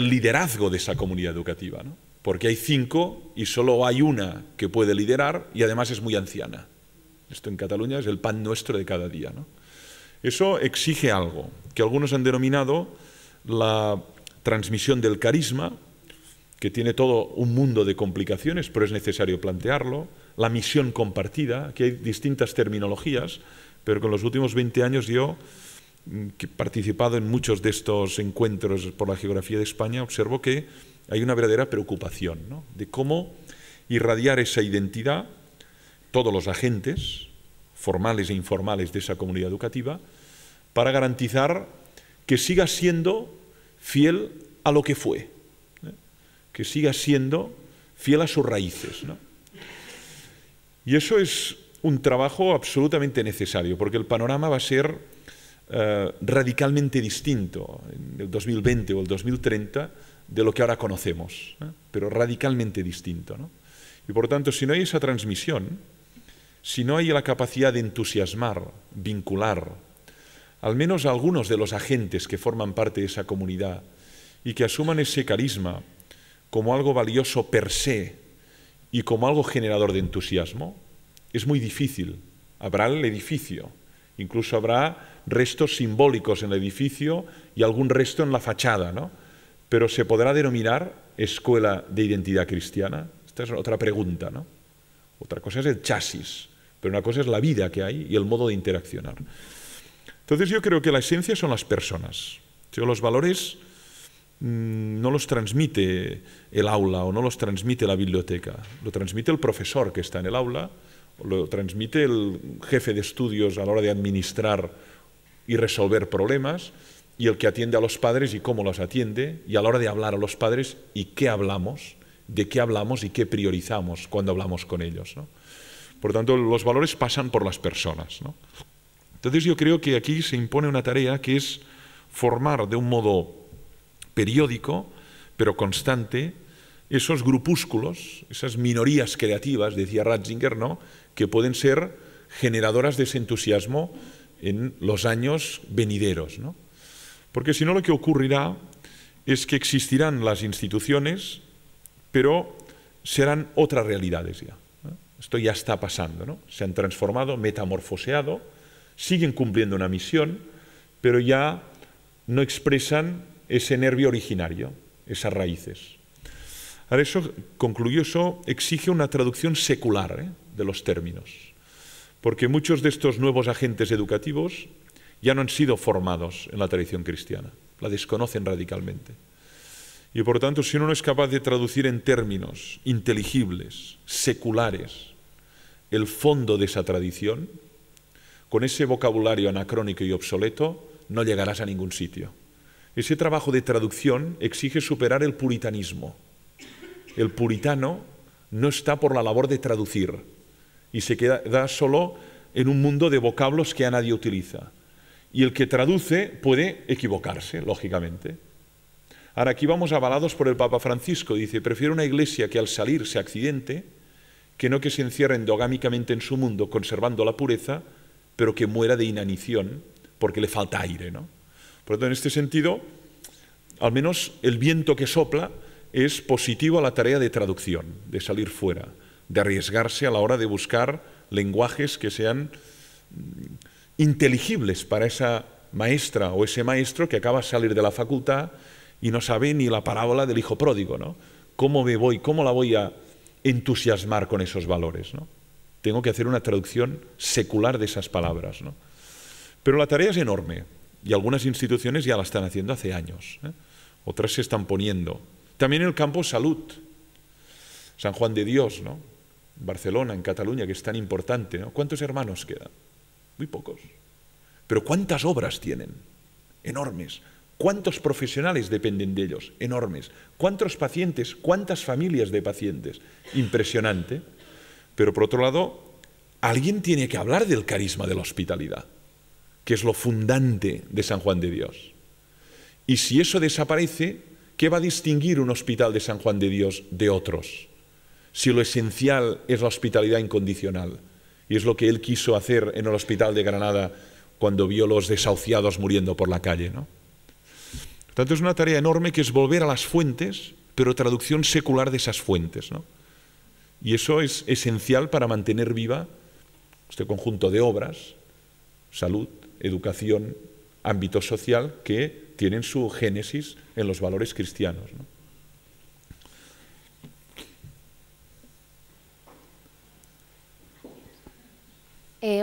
liderazgo de esa comunidad educativa, ¿no? Porque hay 5 y solo hay una que puede liderar y además es muy anciana. Esto en Cataluña es el pan nuestro de cada día, ¿no? Eso exige algo que algunos han denominado la transmisión del carisma, que tiene todo un mundo de complicaciones, pero es necesario plantearlo, la misión compartida, que hay distintas terminologías, pero con los últimos 20 años yo, que he participado en muchos de estos encuentros por la geografía de España, observo que hay una verdadera preocupación, ¿no?, de cómo irradiar esa identidad, todos los agentes, formales e informales de esa comunidad educativa, para garantizar que siga siendo fiel a lo que fue, ¿eh?, que siga siendo fiel a sus raíces, ¿no? Y eso es un trabajo absolutamente necesario, porque el panorama va a ser radicalmente distinto en el 2020 o el 2030 de lo que ahora conocemos, ¿eh?, pero radicalmente distinto, ¿no? Y por tanto, si no hay esa transmisión, si no hay la capacidad de entusiasmar, vincular, al menos a algunos de los agentes que forman parte de esa comunidad y que asuman ese carisma como algo valioso per se y como algo generador de entusiasmo, es muy difícil. Habrá el edificio, incluso habrá restos simbólicos en el edificio y algún resto en la fachada, ¿no? Pero ¿se podrá denominar escuela de identidad cristiana? Esta es otra pregunta, ¿no? Otra cosa es el chasis, pero una cosa es la vida que hay y el modo de interaccionar. Entonces yo creo que la esencia son las personas. Los valores no los transmite el aula o no los transmite la biblioteca, lo transmite el profesor que está en el aula, lo transmite el jefe de estudios a la hora de administrar y resolver problemas, y el que atiende a los padres y cómo los atiende, y a la hora de hablar a los padres y qué hablamos, de qué hablamos y qué priorizamos cuando hablamos con ellos, ¿no? Por tanto, los valores pasan por las personas, ¿no? Entonces yo creo que aquí se impone una tarea que es formar de un modo periódico, pero constante, esos grupúsculos, esas minorías creativas, decía Ratzinger, ¿no?, que pueden ser generadoras de ese entusiasmo en los años venideros, ¿no? Porque si no, lo que ocurrirá es que existirán las instituciones, pero serán otras realidades ya, ¿no? Esto ya está pasando, ¿no? Se han transformado, metamorfoseado, siguen cumpliendo una misión, pero ya no expresan ese nervio originario, esas raíces. Ahora, eso, concluyó, eso exige una traducción secular, de los términos, porque muchos de estos nuevos agentes educativos ya no han sido formados en la tradición cristiana, la desconocen radicalmente. Y por tanto, si uno no es capaz de traducir en términos inteligibles, seculares, el fondo de esa tradición, con ese vocabulario anacrónico y obsoleto, no llegarás a ningún sitio. Ese trabajo de traducción exige superar el puritanismo. El puritano no está por la labor de traducir y se queda solo en un mundo de vocablos que a nadie utiliza. Y el que traduce puede equivocarse, lógicamente. Ahora, aquí vamos avalados por el Papa Francisco. Dice, prefiero una iglesia que al salir se accidente, que no que se encierre endogámicamente en su mundo, conservando la pureza, pero que muera de inanición porque le falta aire, ¿no? Por lo tanto, en este sentido, al menos el viento que sopla es positivo a la tarea de traducción, de salir fuera, de arriesgarse a la hora de buscar lenguajes que sean inteligibles para esa maestra o ese maestro que acaba de salir de la facultad y no sabe ni la parábola del hijo pródigo, ¿no? ¿Cómo la voy a entusiasmar con esos valores, ¿no? Tengo que hacer una traducción secular de esas palabras, ¿no? Pero la tarea es enorme y algunas instituciones ya la están haciendo hace años, ¿eh? Otras se están poniendo. También en el campo salud. San Juan de Dios, ¿no? Barcelona, en Cataluña, que es tan importante, ¿no? ¿Cuántos hermanos quedan? Muy pocos. Pero ¿cuántas obras tienen? Enormes. ¿Cuántos profesionales dependen de ellos? Enormes. ¿Cuántos pacientes? ¿Cuántas familias de pacientes? Impresionante. Pero por otro lado, alguien tiene que hablar del carisma de la hospitalidad, que es lo fundante de San Juan de Dios. Y si eso desaparece, ¿qué va a distinguir un hospital de San Juan de Dios de otros? Si lo esencial es la hospitalidad incondicional, y es lo que él quiso hacer en el hospital de Granada cuando vio los desahuciados muriendo por la calle, ¿no? Por tanto, es una tarea enorme que es volver a las fuentes, pero traducción secular de esas fuentes, ¿no? Y eso es esencial para mantener viva este conjunto de obras, salud, educación, ámbito social, que tienen su génesis en los valores cristianos, ¿no?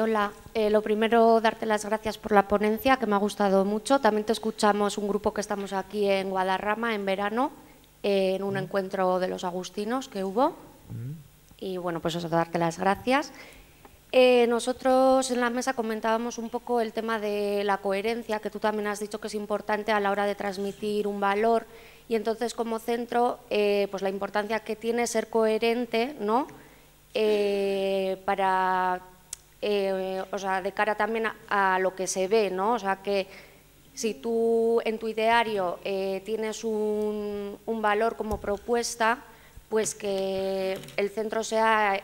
Hola, lo primero, darte las gracias por la ponencia, que me ha gustado mucho. También te escuchamos un grupo que estamos aquí en Guadarrama en verano, en un encuentro de los agustinos que hubo. Y bueno, pues eso, darte las gracias. Nosotros en la mesa comentábamos un poco el tema de la coherencia, que tú también has dicho que es importante a la hora de transmitir un valor, y entonces como centro, pues la importancia que tiene ser coherente, ¿no? O sea, de cara también a lo que se ve, ¿no? O sea, que si tú en tu ideario tienes un valor como propuesta, pues que el centro sea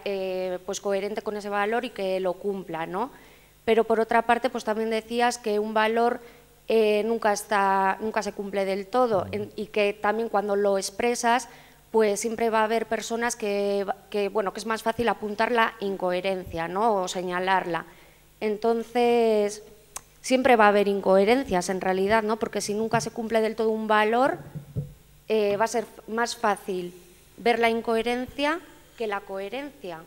pues coherente con ese valor y que lo cumpla, ¿no? Pero por otra parte, pues también decías que un valor nunca se cumple del todo, y que también cuando lo expresas, pues siempre va a haber personas que es más fácil apuntar la incoherencia, ¿no? O señalarla. Entonces, siempre va a haber incoherencias en realidad, ¿no? Porque si nunca se cumple del todo un valor, va a ser más fácil ver la incoherencia que la coherencia.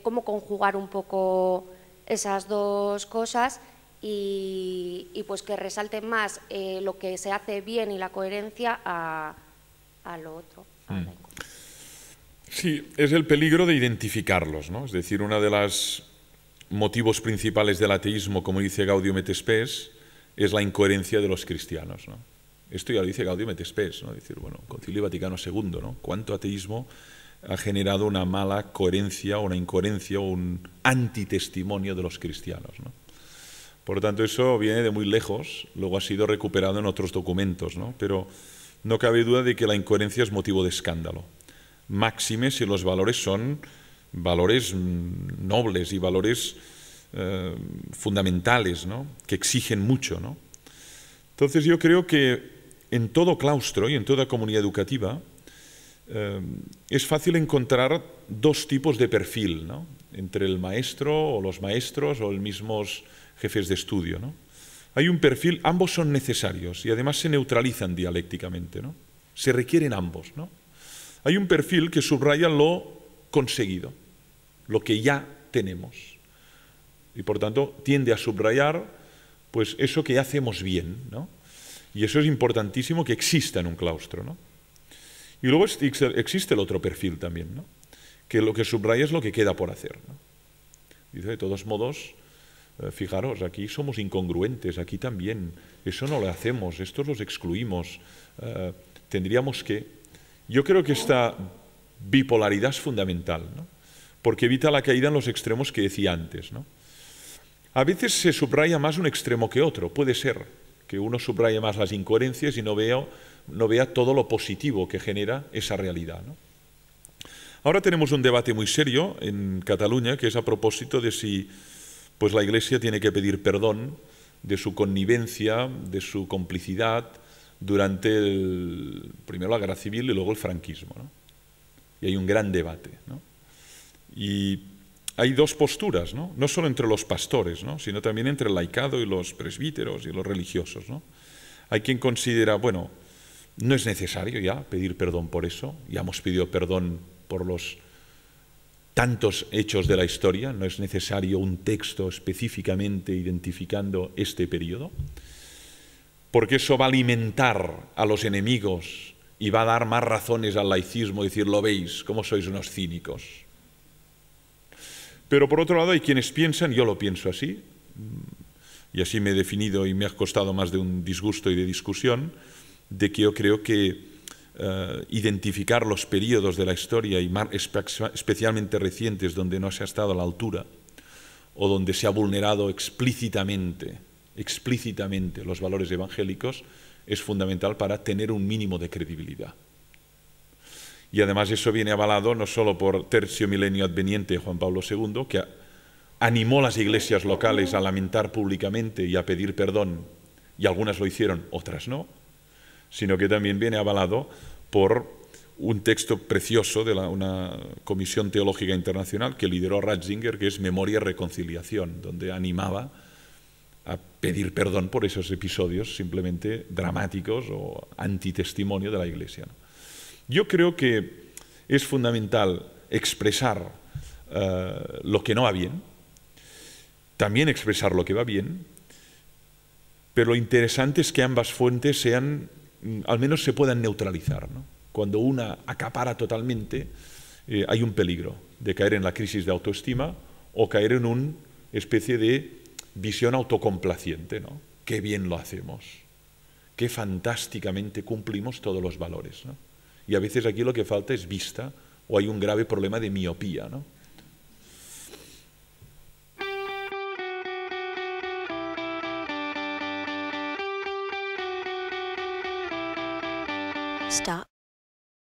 Cómo conjugar un poco esas dos cosas y pues que resalte más lo que se hace bien y la coherencia a lo otro. Sí, es el peligro de identificarlos, ¿no? Es decir, uno de los motivos principales del ateísmo, como dice Gaudium et Spes, es la incoherencia de los cristianos, ¿no? Esto ya lo dice Gaudium et Spes, ¿no? Es decir, bueno, Concilio Vaticano II, ¿no? Cuánto ateísmo ha generado una mala coherencia, una incoherencia o un antitestimonio de los cristianos, ¿no? Por lo tanto, eso viene de muy lejos, luego ha sido recuperado en otros documentos, ¿no? Pero no cabe duda de que la incoherencia es motivo de escándalo. Máxime si los valores son valores nobles y valores fundamentales, ¿no? Que exigen mucho, ¿no? Entonces yo creo que en todo claustro y en toda comunidad educativa es fácil encontrar dos tipos de perfil, ¿no? Entre el maestro o los maestros o los mismos jefes de estudio, ¿no? Hay un perfil, ambos son necesarios y además se neutralizan dialécticamente, ¿no? Se requieren ambos, ¿no? Hay un perfil que subraya lo conseguido, lo que ya tenemos, y por tanto tiende a subrayar pues eso que ya hacemos bien, ¿no? Y eso es importantísimo que exista en un claustro, ¿no? Y luego existe el otro perfil también, ¿no? Que lo que subraya es lo que queda por hacer, ¿no? Dice, de todos modos, fijaros, aquí somos incongruentes, aquí también, eso no lo hacemos, estos los excluimos, tendríamos que... Yo creo que esta bipolaridad es fundamental, ¿no? Porque evita la caída en los extremos que decía antes, ¿no? A veces se subraya más un extremo que otro, puede ser que uno subraye más las incoherencias y no vea todo lo positivo que genera esa realidad, ¿no? Ahora tenemos un debate muy serio en Cataluña, que es a propósito de si pues, la Iglesia tiene que pedir perdón de su connivencia, de su complicidad durante primero la Guerra Civil y luego el franquismo, ¿no? Y hay un gran debate, ¿no? Y hay dos posturas, ¿no? No solo entre los pastores, ¿no? Sino también entre el laicado y los presbíteros y los religiosos, ¿no? Hay quien considera, bueno, no es necesario ya pedir perdón por eso, ya hemos pedido perdón por los tantos hechos de la historia, no es necesario un texto específicamente identificando este periodo, porque eso va a alimentar a los enemigos y va a dar más razones al laicismo, decir, lo veis, cómo sois unos cínicos. Pero por otro lado hay quienes piensan, yo lo pienso así, y así me he definido y me ha costado más de un disgusto y de discusión, de que yo creo que identificar los periodos de la historia, y especialmente recientes, donde no se ha estado a la altura, o donde se ha vulnerado explícitamente los valores evangélicos, es fundamental para tener un mínimo de credibilidad. Y además eso viene avalado no solo por Tercio Milenio Adveniente Juan Pablo II, que animó a las iglesias locales a lamentar públicamente y a pedir perdón, y algunas lo hicieron, otras no, sino que también viene avalado por un texto precioso de una Comisión Teológica Internacional que lideró Ratzinger, que es Memoria y Reconciliación, donde animaba a pedir perdón por esos episodios simplemente dramáticos o antitestimonio de la Iglesia, ¿no? Yo creo que es fundamental expresar lo que no va bien, también expresar lo que va bien, pero lo interesante es que ambas fuentes sean, al menos se puedan neutralizar, ¿no? Cuando una acapara totalmente, hay un peligro de caer en la crisis de autoestima o caer en una especie de visión autocomplaciente, ¿no? Qué bien lo hacemos, qué fantásticamente cumplimos todos los valores, ¿no? Y a veces aquí lo que falta es vista, o hay un grave problema de miopía, ¿no? Stop.